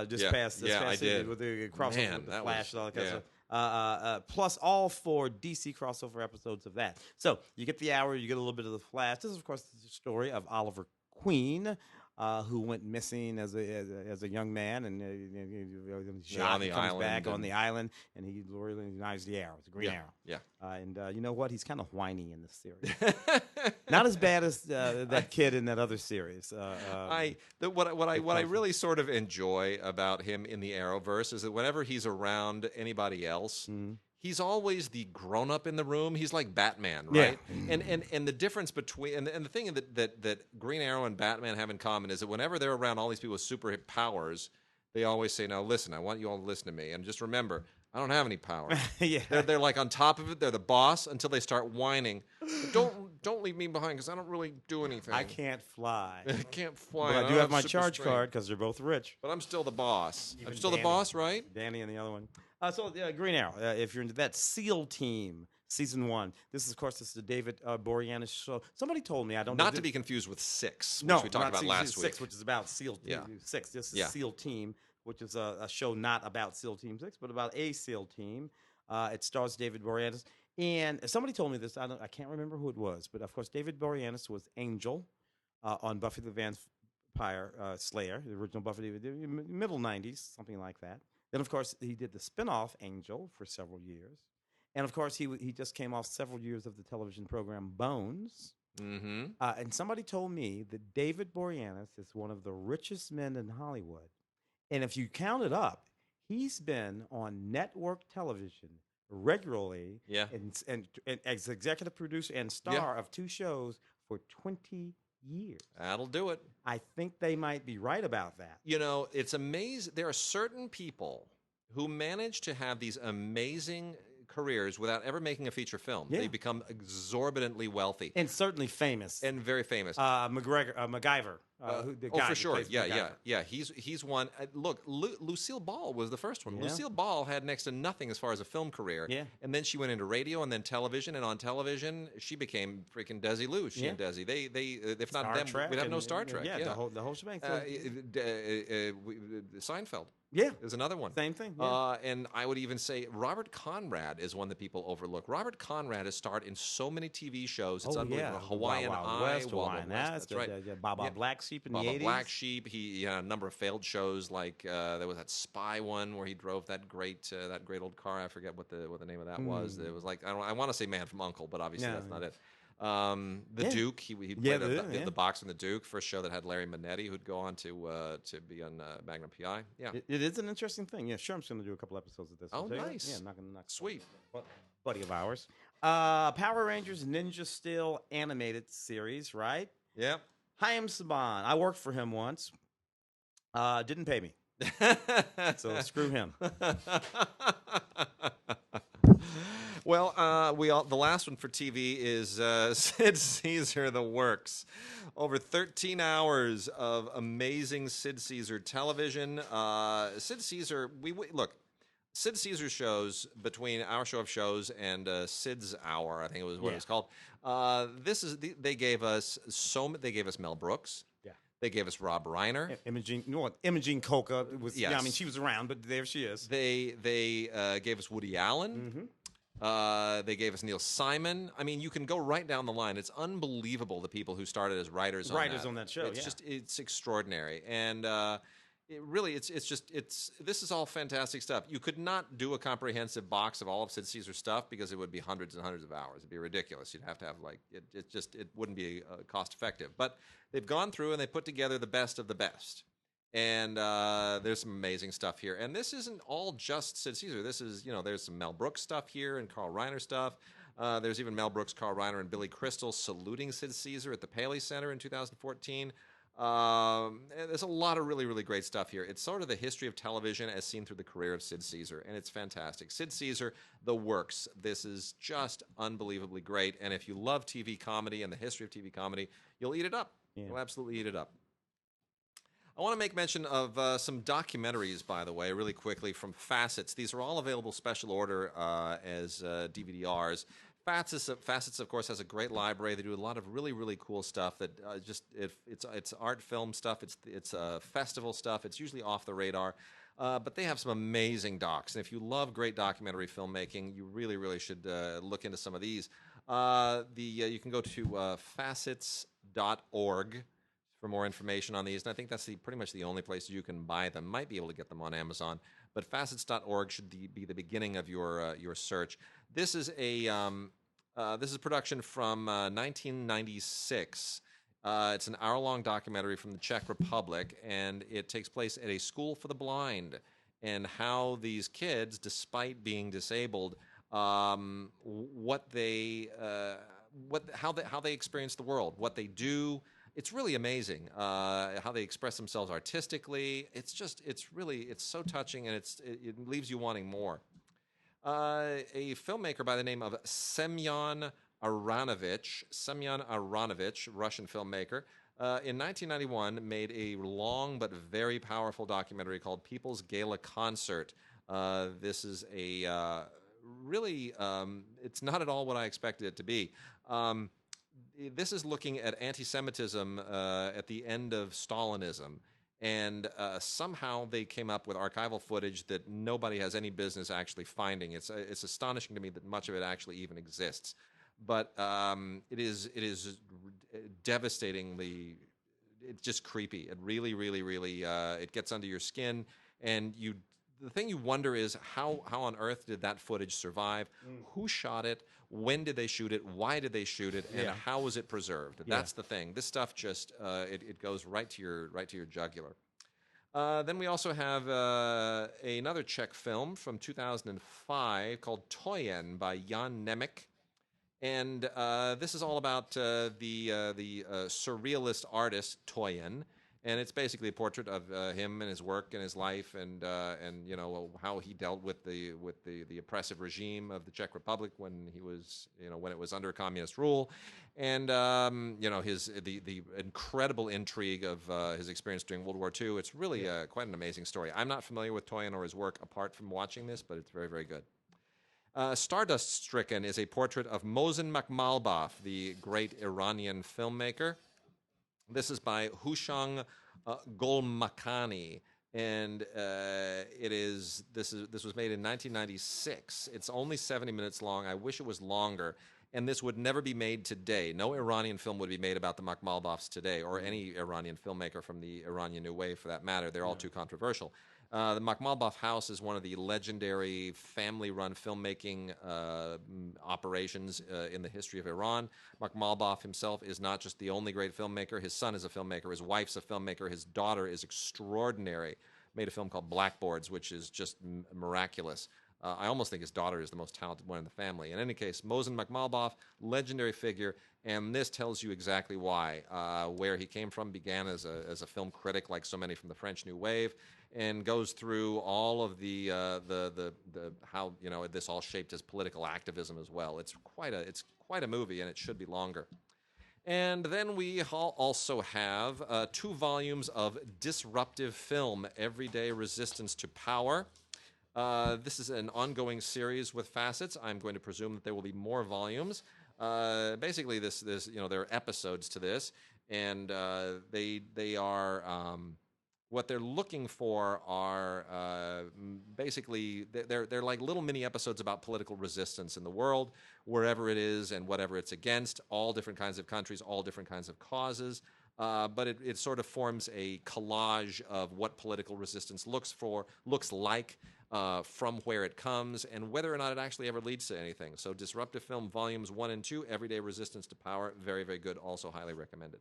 This past I did. With the crossover with the Flash and all that kind of stuff. Plus all 4 DC crossover episodes of that. So you get the Arrow, you get a little bit of the Flash. This is, of course, the story of Oliver Queen, who went missing as a young man, and on the comes island, back on the island, and he recognizes the Arrow, the Green Arrow. Yeah. And you know what? He's kind of whiny in this series. Not as bad as that kid in that other series. What I really sort of enjoy about him in the Arrowverse is that whenever he's around anybody else. He's always the grown-up in the room. He's like Batman, right? Yeah. And the difference between and the thing that Green Arrow and Batman have in common is that whenever they're around all these people with super powers, they always say, "Now listen, I want you all to listen to me, and just remember, I don't have any power." They're like on top of it. They're the boss until they start whining. Don't leave me behind because I don't really do anything. I can't fly. I can't fly. But I do have my charge card because they're both rich. But I'm still the boss. I'm still the boss, right? Danny and the other one. Green Arrow. If you're into that, SEAL Team season 1. This is, of course, this is the David Boreanaz show. Somebody told me, I don't know. Not to be confused with Six, which No, we talked not about season last 6, week. which is about SEAL Team Yeah. 6. This is Yeah. SEAL Team, which is a show not about SEAL Team 6, but about a SEAL team. It stars David Boreanaz. And somebody told me this. I can't remember who it was, but of course, David Boreanaz was Angel on Buffy the Vampire Slayer, the original Buffy, the middle 90s, something like that. Then, of course, he did the spinoff Angel for several years. And, of course, he just came off several years of the television program Bones. Mm-hmm. And somebody told me that David Boreanaz is one of the richest men in Hollywood. And if you count it up, he's been on network television regularly Yeah. and as executive producer and star of 2 shows for 20 years. That'll do it. I think they might be right about that. You know, it's amazing. There are certain people who manage to have these amazing careers without ever making a feature film. Yeah. They become exorbitantly wealthy And certainly famous. and very famous. MacGyver. The guy for who sure. plays Yeah, MacGyver. yeah. He's one. Look, Lucille Ball was the first one. Yeah. Lucille Ball had next to nothing as far as a film career. Yeah. And then she went into radio and then television, and on television she became freaking Desi-Lou. She and Desi. They if not Star them, Trek we'd have no and- Star Trek. Yeah, the whole shebang. So, Seinfeld yeah, is another one. same thing. Yeah. And I would even say Robert Conrad is one that people overlook. Robert Conrad has starred in so many TV shows. It's unbelievable. Hawaiian Wild Wild Eye, West, Wild Hawaiian Wild West, Ass, that's right. Baba Yeah. Black Sheep in Baba the 80s. Black Sheep. He had a number of failed shows, like there was that spy one where he drove that great old car. I forget what the name of that was. It was like I want to say Man from U.N.C.L.E., but obviously Yeah. that's not it. The Duke. He played the boxer in the Duke, first show that had Larry Manetti, who'd go on to be on Magnum PI. Yeah. It is an interesting thing. Yeah, sure. I'm just going to do a couple episodes of this. Oh, So, nice. Yeah, not going to knock. Sweet. Buddy of ours. Power Rangers Ninja Steel animated series, right? Yeah. Chaim Saban. I worked for him once. Didn't pay me. So screw him. Well, the last one for TV is Sid Caesar: The Works. Over 13 hours of amazing Sid Caesar television. Sid Caesar, look. Sid Caesar shows, between our show of shows and Sid's Hour, I think it was what it was called. They gave us Mel Brooks. Yeah. They gave us Rob Reiner. Imogene Coca was. Yes. Yeah, I mean she was around, but there she is. They gave us Woody Allen. They gave us Neil Simon. I mean, you can go right down the line. It's unbelievable the people who started as writers on that show. It's extraordinary, and this is all fantastic stuff. You could not do a comprehensive box of all of Sid Caesar's stuff because it would be hundreds and hundreds of hours. It'd be ridiculous. You'd have to have it wouldn't be cost effective. But they've gone through and they put together the best of the best. And there's some amazing stuff here. And this isn't all just Sid Caesar. This is, there's some Mel Brooks stuff here and Carl Reiner stuff. There's even Mel Brooks, Carl Reiner, and Billy Crystal saluting Sid Caesar at the Paley Center in 2014. There's a lot of really, really great stuff here. It's sort of the history of television as seen through the career of Sid Caesar, and it's fantastic. Sid Caesar, The Works. This is just unbelievably great. And if you love TV comedy and the history of TV comedy, you'll eat it up. Yeah. You'll absolutely eat it up. I want to make mention of some documentaries, by the way, really quickly from Facets. These are all available special order as DVD-Rs. Facets, of course, has a great library. They do a lot of really, really cool stuff. That it's art film stuff. It's festival stuff. It's usually off the radar, but they have some amazing docs. And if you love great documentary filmmaking, you really, really should look into some of these. You can go to facets.org. for more information on these, and I think that's pretty much the only place you can buy them. Might be able to get them on Amazon, but facets.org should be the beginning of your search. This is a production from 1996. It's an hour-long documentary from the Czech Republic, and it takes place at a school for the blind, and how these kids, despite being disabled, how they experience the world, what they do. It's really amazing how they express themselves artistically. It's so touching, and it leaves you wanting more. A filmmaker by the name of Semyon Aronovich, Russian filmmaker, in 1991 made a long but very powerful documentary called People's Gala Concert This is a really, it's not at all what I expected it to be. Um, this is looking at anti-Semitism at the end of Stalinism, and somehow they came up with archival footage that nobody has any business actually finding. It's astonishing to me that much of it actually even exists, but it is devastatingly. It's just creepy. It really, really, really. It gets under your skin, and you. The thing you wonder is how on earth did that footage survive? Who shot it? When did they shoot it? Why did they shoot it? And Yeah. how was it preserved? Yeah. That's the thing. This stuff just it goes right to your jugular. Then we also have another Czech film from 2005 called Toyen by Jan Nemec. And this is all about the surrealist artist Toyen, and it's basically a portrait of him and his work and his life, and you know how he dealt with the oppressive regime of the Czech Republic when he was when it was under communist rule, and you know the incredible intrigue of his experience during World War II. It's really quite an amazing story. I'm not familiar with Toyen or his work apart from watching this, but it's very, very good. Stardust Stricken is a portrait of Mohsen Makhmalbaf, the great Iranian filmmaker. This is by Hushang Golmakani, and this was made in 1996. It's only 70 minutes long. I wish it was longer. And this would never be made today. No Iranian film would be made about the Makhmalbafs today, or any Iranian filmmaker from the Iranian New Wave, for that matter. They're all too controversial. The Makhmalbaf House is one of the legendary family-run filmmaking operations in the history of Iran. Makhmalbaf himself is not just the only great filmmaker. His son is a filmmaker. His wife's a filmmaker. His daughter is extraordinary. Made a film called Blackboards, which is just miraculous. I almost think his daughter is the most talented one in the family. In any case, Mohsen Makhmalbaf, legendary figure, and this tells you exactly why. Where he came from, began as a film critic, like so many from the French New Wave, and goes through all of the how this all shaped his political activism as well. It's quite a movie, and it should be longer. And then we also have 2 volumes of disruptive film, Everyday Resistance to Power. This is an ongoing series with facets. I'm going to presume that there will be more volumes. Basically, this there are episodes to this, and they are what they're looking for are basically they're like little mini episodes about political resistance in the world, wherever it is and whatever it's against. All different kinds of countries, all different kinds of causes. But it sort of forms a collage of what political resistance looks like. From where it comes and whether or not it actually ever leads to anything. So Disruptive Film Volumes 1 and 2, Everyday Resistance to Power, very, very good, also highly recommended.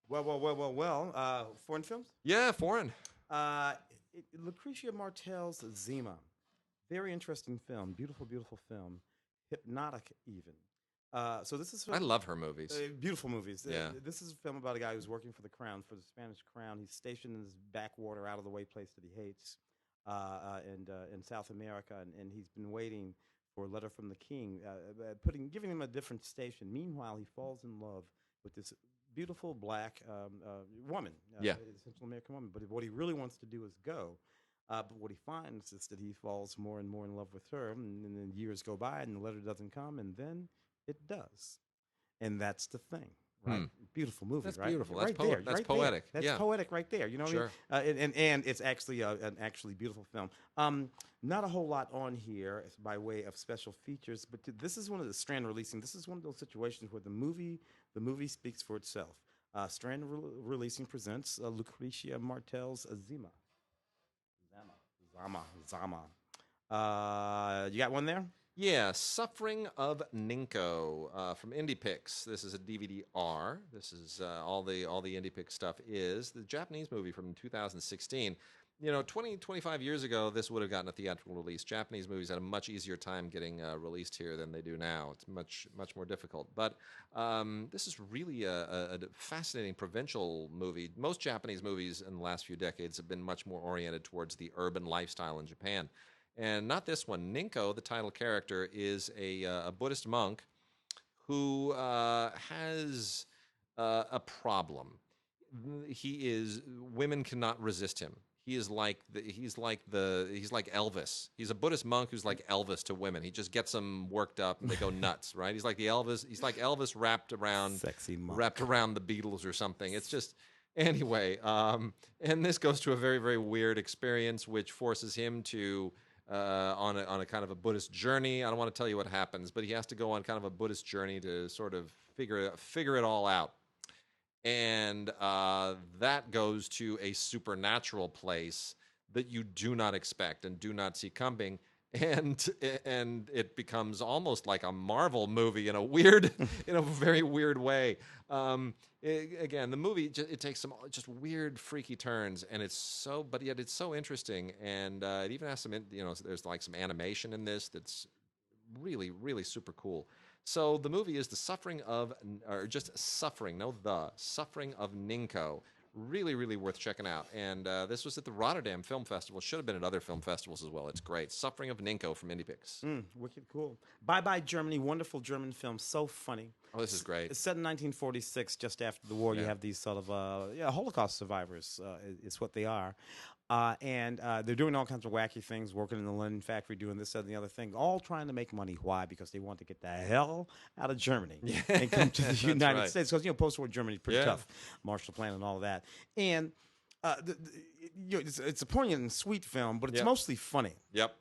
Well. Foreign films? Yeah, foreign. Lucretia Martel's Zima. Very interesting film. Beautiful, beautiful film. Hypnotic, even. So this is I love her movies. Beautiful movies. Yeah. This is a film about a guy who's working for the crown, for the Spanish crown. He's stationed in this backwater, out of the way place that he hates. In South America, and he's been waiting for a letter from the king, giving him a different station. Meanwhile, he falls in love with this beautiful black woman, Central American woman. But what he really wants to do is go. But what he finds is that he falls more and more in love with her, and then years go by, and the letter doesn't come, and then it does. And that's the thing. Right, beautiful movie. That's right? beautiful. Right That's there, That's right poetic. There. That's poetic right there. You know what Sure. I mean? And it's actually an actually beautiful film. Not a whole lot on here by way of special features, but this is one of the Strand releasing. This is one of those situations where the movie speaks for itself. Strand Releasing presents Lucretia Martel's Zima. You got one there? Yeah, Suffering of Ninko from IndiePix. This is a DVD-R. This is all the IndiePix stuff is. The Japanese movie from 2016. 25 years ago, this would have gotten a theatrical release. Japanese movies had a much easier time getting released here than they do now. It's much more difficult. But this is really a fascinating provincial movie. Most Japanese movies in the last few decades have been much more oriented towards the urban lifestyle in Japan. And not this one. Ninko, the title character, is a Buddhist monk who has a problem. Women cannot resist him. He's like Elvis. He's a Buddhist monk who's like Elvis to women. He just gets them worked up and they go nuts, right? He's like the Elvis. He's like Elvis Sexy monk. wrapped around the Beatles or something. It's just anyway. And this goes to a very very weird experience, which forces him to on a kind of a Buddhist journey. I don't want to tell you what happens, but he has to go on kind of a Buddhist journey to sort of figure it all out. And that goes to a supernatural place that you do not expect and do not see coming, and it becomes almost like a Marvel movie in a weird, in a very weird way. Again, the movie it takes some just weird, freaky turns, and but yet it's so interesting, and it even has some, there's like some animation in this that's really, really super cool. So the movie is The Suffering of, or just Suffering, no the, Suffering of Ninko. Really, really worth checking out. And this was at the Rotterdam Film Festival. Should have been at other film festivals as well. It's great. Suffering of Ninko from IndiePix. Wicked cool. Bye Bye Germany, wonderful German film, so funny. Oh, this is great. It's set in 1946, just after the war. You have these sort of Holocaust survivors, is what they are. And they're doing all kinds of wacky things, working in the linen factory, doing this, that, and the other thing, all trying to make money. Why? Because they want to get the hell out of Germany and come to the United States. Because, post-war Germany is pretty tough, Marshall Plan and all of that. And it's a poignant and sweet film, but it's mostly funny. Yep.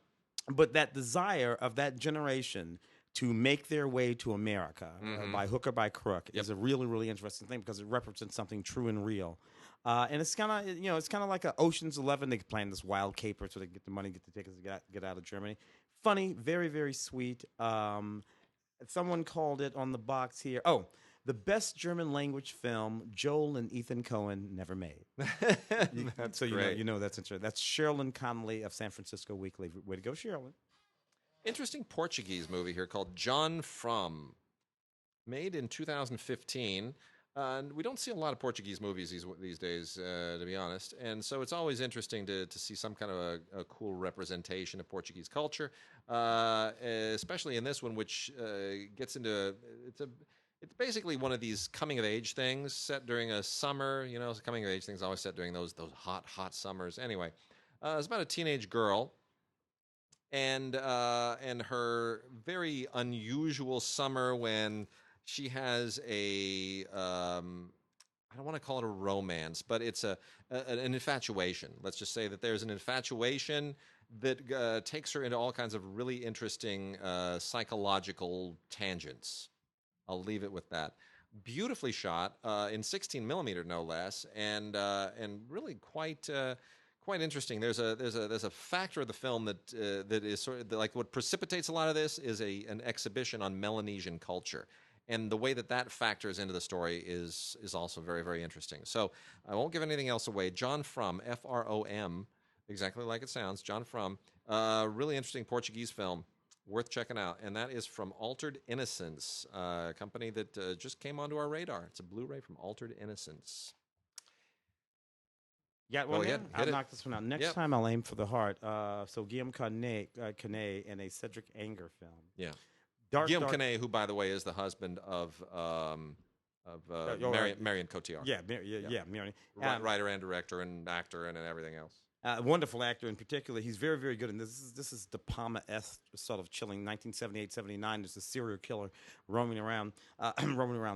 But that desire of that generation to make their way to America by hook or by crook is a really, really interesting thing because it represents something true and real. And it's kind of, it's kind of like a Ocean's 11. They plan this wild caper so they get the money, get the tickets, get out of Germany. Funny, very, very sweet. Someone called it on the box here. Oh, the best German language film Joel and Ethan Coen never made. That's so great. you know that's interesting. That's Sherilyn Connolly of San Francisco Weekly. Way to go, Sherilyn. Interesting Portuguese movie here called John From, made in 2015. And we don't see a lot of Portuguese movies these days, to be honest. And so it's always interesting to see some kind of a cool representation of Portuguese culture, especially in this one, which gets into it's basically one of these coming of age things set during a summer. Coming of age things always set during those hot summers. Anyway, it's about a teenage girl and her very unusual summer when she has I don't want to call it a romance, but it's an infatuation. Let's just say that there's an infatuation that takes her into all kinds of really interesting psychological tangents. I'll leave it with that. Beautifully shot in 16 millimeter, no less, and really quite interesting. There's a factor of the film that is sort of like what precipitates a lot of this is an exhibition on Melanesian culture. And the way that factors into the story is also very, very interesting. So I won't give anything else away. John From, From, exactly like it sounds, John From. Really interesting Portuguese film, worth checking out. And that is from Altered Innocence, a company that just came onto our radar. It's a Blu-ray from Altered Innocence. Yeah, well, I'll knock this one out. Next time I'll aim for the heart. So Guillaume Canet in a Cedric Anger film. Yeah. Guillaume Canet, who, by the way, is the husband of Marion Cotillard. Yeah, Marion. Writer and director and actor and everything else. Wonderful actor in particular. He's very, very good. And this is De Palma-esque sort of chilling. 1978, 79. There's a serial killer roaming around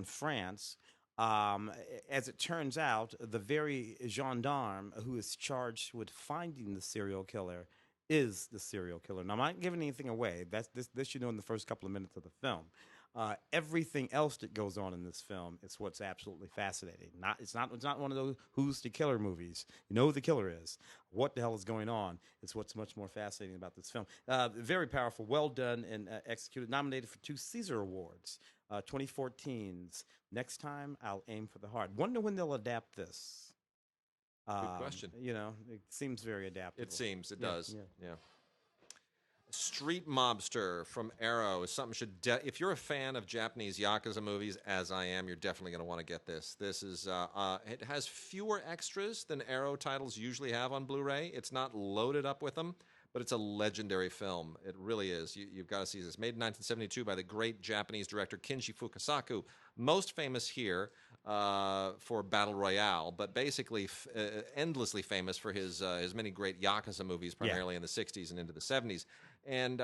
France. As it turns out, the very gendarme who is charged with finding the serial killer is the serial killer. Now, I'm not giving anything away. This you know in the first couple of minutes of the film. Everything else that goes on in this film is what's absolutely fascinating. It's not one of those who's the killer movies. You know who the killer is. What the hell is going on? It's what's much more fascinating about this film. Very powerful, well done, and executed. Nominated for 2 Caesar Awards. 2014's Next Time I'll Aim for the Heart. Wonder when they'll adapt this. Good question. It seems very adaptable. It seems. It does. Yeah. Street Mobster from Arrow is something if you're a fan of Japanese Yakuza movies, as I am, you're definitely going to want to get this. This is it has fewer extras than Arrow titles usually have on Blu-ray. It's not loaded up with them, but it's a legendary film. It really is. You've got to see this. Made in 1972 by the great Japanese director Kinji Fukasaku. Most famous here for Battle Royale, but basically endlessly famous for his many great Yakuza movies, Yeah. primarily in the 60s and into the 70s. And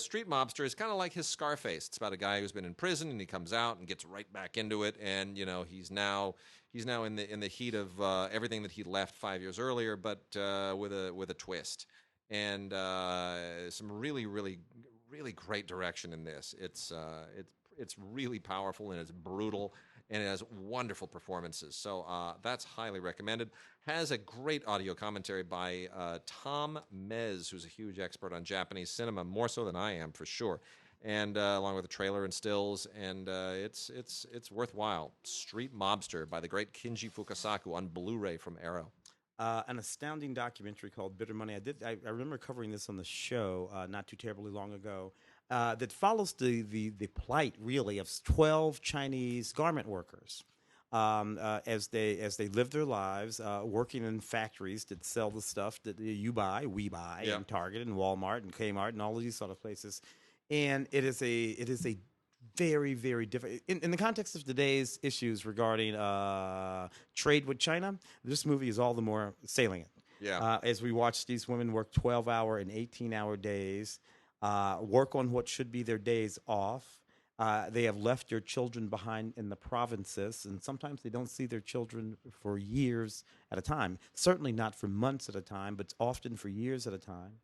Street Mobster is kind of like his Scarface. It's about a guy who's been in prison and he comes out and gets right back into it, and he's now in the heat of everything that he left 5 years earlier, but with a twist and some really great direction in this. It's really powerful and it's brutal and it has wonderful performances. So that's highly recommended. Has a great audio commentary by Tom Mez, who's a huge expert on Japanese cinema, more so than I am for sure. And along with a trailer and stills, and it's worthwhile. Street Mobster by the great Kinji Fukasaku on Blu-ray from Arrow. An astounding documentary called Bitter Money. I remember covering this on the show not too terribly long ago. That follows the plight really of 12 Chinese garment workers as they live their lives working in factories that sell the stuff that you buy, we buy, Yeah. and Target and Walmart and Kmart and all of these sort of places. And it is a very, very different in the context of today's issues regarding trade with China. This movie is all the more salient. Yeah. As we watch these women work 12-hour and 18-hour days, work on what should be their days off. They have left their children behind in the provinces, and sometimes they don't see their children for years at a time. Certainly not for months at a time, but often for years at a time.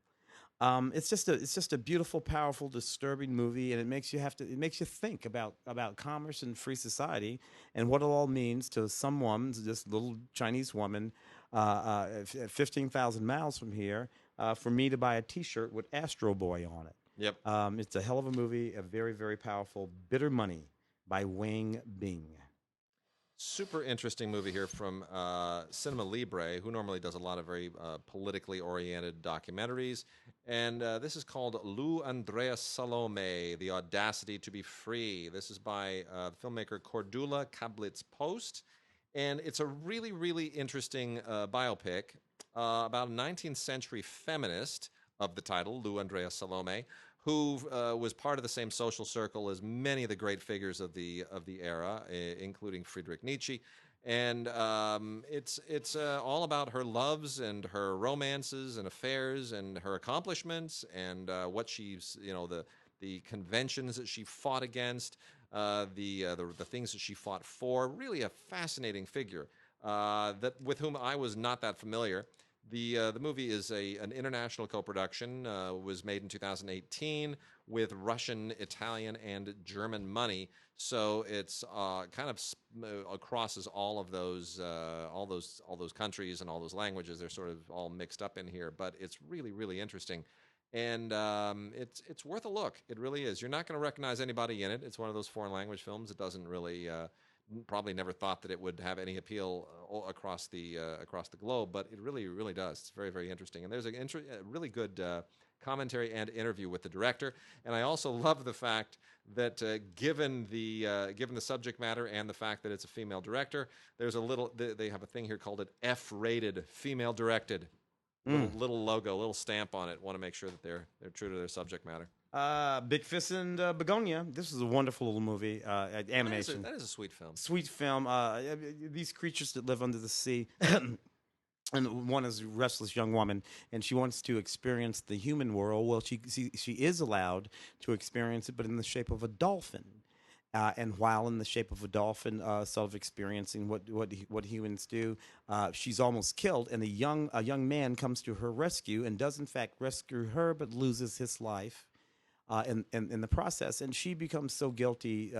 It's just a beautiful, powerful, disturbing movie, and it makes you think about commerce and free society and what it all means to someone, this little Chinese woman, 15,000 miles from here, for me to buy a T-shirt with Astro Boy on it. Yep. It's a hell of a movie, a very, very powerful. Bitter Money by Wang Bing. Super interesting movie here from Cinema Libre, who normally does a lot of very politically oriented documentaries. And this is called Lou Andrea Salome, The Audacity to be Free. This is by filmmaker Cordula Kablitz Post. And it's a really, really interesting biopic about a 19th century feminist of the title, Lou Andrea Salome, who was part of the same social circle as many of the great figures of the era, including Friedrich Nietzsche. And it's all about her loves and her romances and affairs and her accomplishments and what she's, the conventions that she fought against, the things that she fought for. Really a fascinating figure that with whom I was not that familiar. The movie is an international co-production. Was made in 2018 with Russian, Italian, and German money. So it's kind of crosses all those countries and all those languages. They're sort of all mixed up in here, but it's really, really interesting. And it's worth a look. It really is. You're not going to recognize anybody in it. It's one of those foreign language films. It doesn't really. Probably never thought that it would have any appeal across the globe, but it really, really does. It's very, very interesting, and there's a really good commentary and interview with the director. And I also love the fact that given the subject matter and the fact that it's a female director, there's they have a thing here called it F-rated, female directed. Little logo, little stamp on it. Want to make sure that they're true to their subject matter. Big Fist and Begonia. This is a wonderful little movie, animation. That is a sweet film. Sweet film. These creatures that live under the sea. And one is a restless young woman, and she wants to experience the human world. Well, she is allowed to experience it, but in the shape of a dolphin. And while in the shape of a dolphin, sort of experiencing what humans do, she's almost killed. And a young man comes to her rescue and does in fact rescue her, but loses his life in the process. And she becomes so guilty.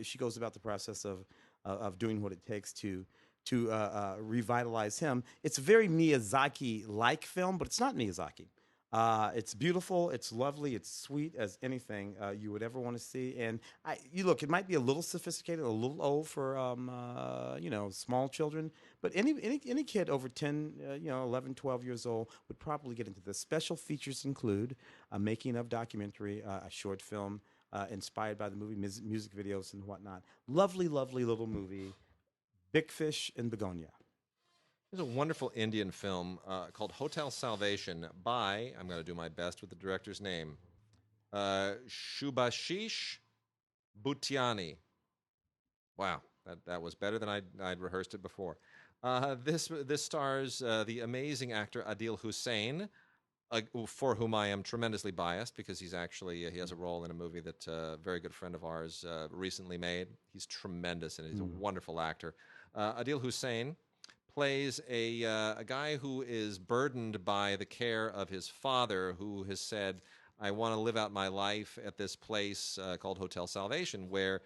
She goes about the process of doing what it takes to revitalize him. It's a very Miyazaki-like film, but it's not Miyazaki. It's beautiful, it's lovely, it's sweet as anything you would ever want to see. And look, it might be a little sophisticated, a little old for small children, but any kid over 10, 11, 12 years old would probably get into this. Special features include a making of documentary, a short film inspired by the movie, music videos and whatnot. Lovely, lovely little movie. Big Fish and Begonia. There's a wonderful Indian film called Hotel Salvation by, I'm going to do my best with the director's name, Shubhashish Bhutiani. Wow. That was better than I'd rehearsed it before. This stars the amazing actor Adil Hussein, for whom I am tremendously biased because he's actually he has a role in a movie that a very good friend of ours recently made. He's tremendous and he's a wonderful actor. Adil Hussein plays a guy who is burdened by the care of his father, who has said, "I want to live out my life at this place called Hotel Salvation, where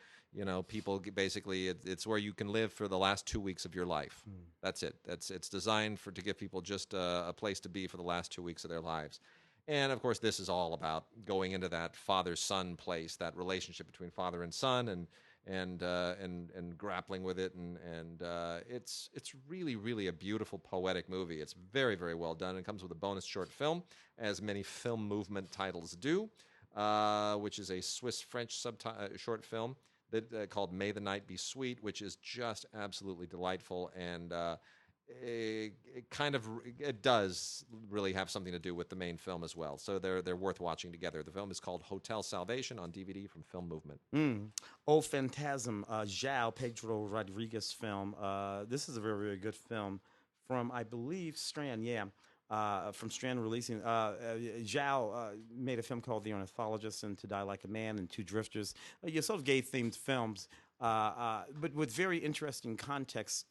people basically it's where you can live for the last 2 weeks of your life. That's it. It's designed to give people just a place to be for the last 2 weeks of their lives." And of course, this is all about going into that father-son place, that relationship between father and son, and grappling with it, and it's really, really a beautiful poetic movie. It's very, very well done. It comes with a bonus short film, as many film movement titles do, which is a Swiss-French short film that called "May the Night Be Sweet," which is just absolutely delightful, and it does really have something to do with the main film as well. So they're worth watching together. The film is called Hotel Salvation on DVD from Film Movement. Oh, Phantasm, João Pedro Rodriguez film. This is a very, very good film from, I believe, Strand. Yeah. From Strand Releasing. Zhao made a film called The Ornithologist and To Die Like a Man and Two Drifters. Sort of gay-themed films, but with very interesting context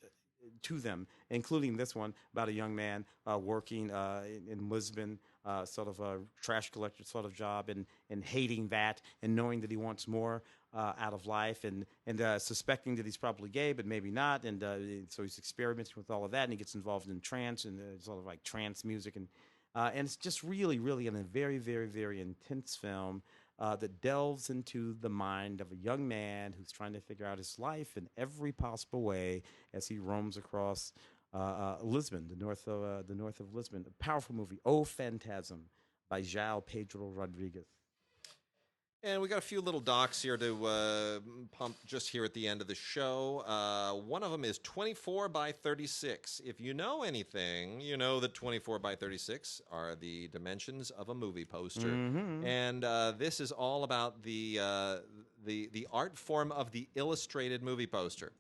to them, including this one about a young man working in Lisbon, sort of a trash collector sort of job, and hating that and knowing that he wants more out of life, and suspecting that he's probably gay, but maybe not, and so he's experimenting with all of that, and he gets involved in trance and sort of like trance music, and it's just really, really a very, very, very intense film that delves into the mind of a young man who's trying to figure out his life in every possible way as he roams across Lisbon, the north of Lisbon. A powerful movie, Oh Phantasm, by João Pedro Rodriguez. And we got a few little docs here to pump just here at the end of the show. One of them is 24 by 36. If you know anything, you know that 24 by 36 are the dimensions of a movie poster. And this is all about the art form of the illustrated movie poster.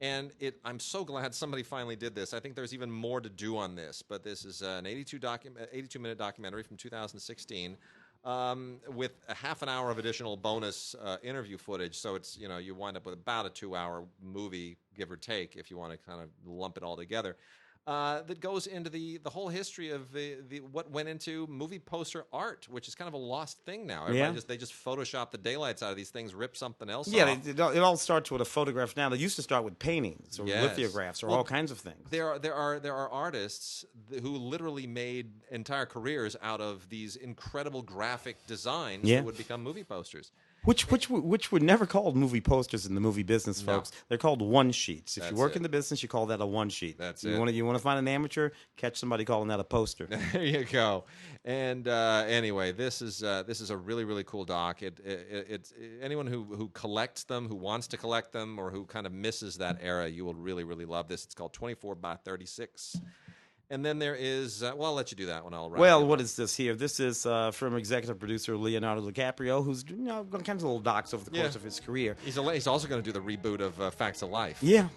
And I'm so glad somebody finally did this. I think there's even more to do on this, but this is an 82-minute documentary from 2016. With a half an hour of additional bonus interview footage, so it's you wind up with about a 2-hour movie, give or take, if you want to kind of lump it all together. That goes into the whole history of what went into movie poster art, which is kind of a lost thing now. They just Photoshop the daylights out of these things, rip something else off. Yeah, it all starts with a photograph now. They used to start with paintings or lithographs or all kinds of things. There are artists who literally made entire careers out of these incredible graphic designs that would become movie posters. Which were never called movie posters in the movie business, folks. They're called one sheets. If you work in the business, you call that a one sheet. That's it. You want to find an amateur? Catch somebody calling that a poster. There you go. And anyway, this is a really, really cool doc. It's anyone who collects them, who wants to collect them, or who kind of misses that era, you will really, really love this. It's called 24 by 36. And then there is, I'll let you do that one. What is this here? This is from executive producer Leonardo DiCaprio, who's got kinds of little docs over the course of his career. He's also going to do the reboot of Facts of Life. Yeah.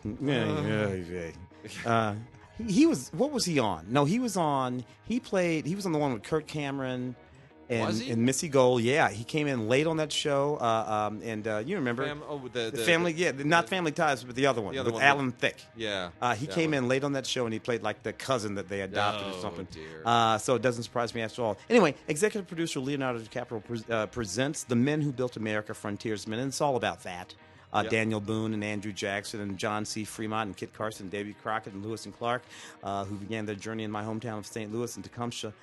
He was. What was he on? No, he was on. He was on the one with Kirk Cameron. And Missy Gold, he came in late on that show, and you remember the Family, not Family Ties, but the other one with Alan Thicke. Yeah, he came in late on that show, and he played like the cousin that they adopted or something. Dear. So it doesn't surprise me after all. Anyway, executive producer Leonardo DiCaprio presents The Men Who Built America: Frontiersmen, and it's all about that. Daniel Boone and Andrew Jackson and John C. Fremont and Kit Carson, Davy Crockett and Lewis and Clark, who began their journey in my hometown of St. Louis and Tecumseh.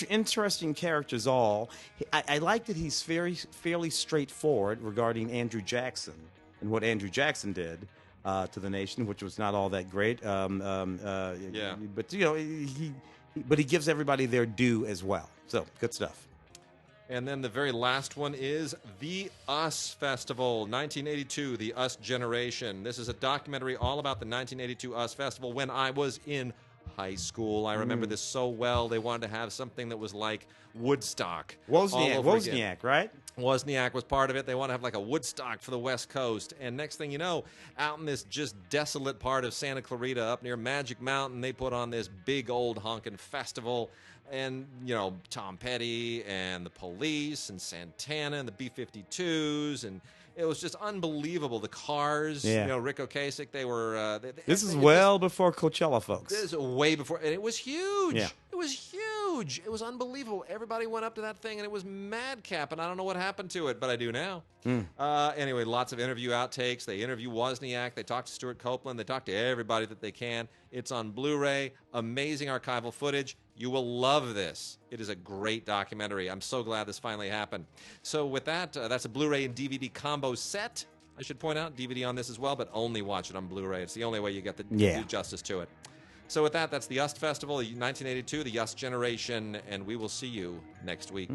Interesting characters all. I like that he's fairly straightforward regarding Andrew Jackson and what Andrew Jackson did to the nation, which was not all that great. But he gives everybody their due as well. So good stuff. And then the very last one is the US Festival, 1982, the US Generation. This is a documentary all about the 1982 US Festival when I was in high school. I remember this so well. They wanted to have something that was like Woodstock. Wozniak, right? Wozniak was part of it. They want to have like a Woodstock for the West Coast. And next thing you know, out in this just desolate part of Santa Clarita up near Magic Mountain, they put on this big old honkin' festival. And, you know, Tom Petty and the Police and Santana and the B-52s. And it was just unbelievable. The Cars, Yeah. you know, Rick Ocasek, they were... This is well before Coachella, folks. This is way before, and it was huge. Yeah. It was huge. It was unbelievable. Everybody went up to that thing, and it was madcap, and I don't know what happened to it, but I do now. Anyway, lots of interview outtakes. They interview Wozniak. They talk to Stuart Copeland. They talk to everybody that they can. It's on Blu-ray. Amazing archival footage. You will love this. It is a great documentary. I'm so glad this finally happened. So with that, that's a Blu-ray and DVD combo set. I should point out DVD on this as well, but only watch it on Blu-ray. It's the only way you get the do justice to it. So with that, that's the A.R.C.H.I.E Festival, 1982, the A.R.C.H.I.E generation, and we will see you next week.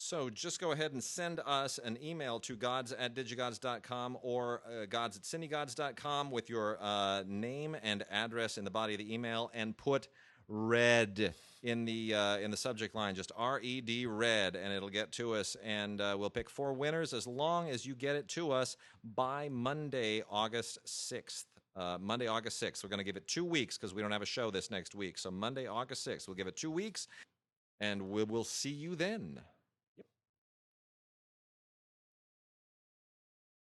So just go ahead and send us an email to gods@digigods.com or gods@cinegods.com with your name and address in the body of the email, and put red in the subject line, just RED red, and it'll get to us, and we'll pick 4 winners as long as you get it to us by Monday, August 6th. Monday, August 6th. We're going to give it 2 weeks because we don't have a show this next week. So Monday, August 6th. We'll give it 2 weeks, and we will see you then.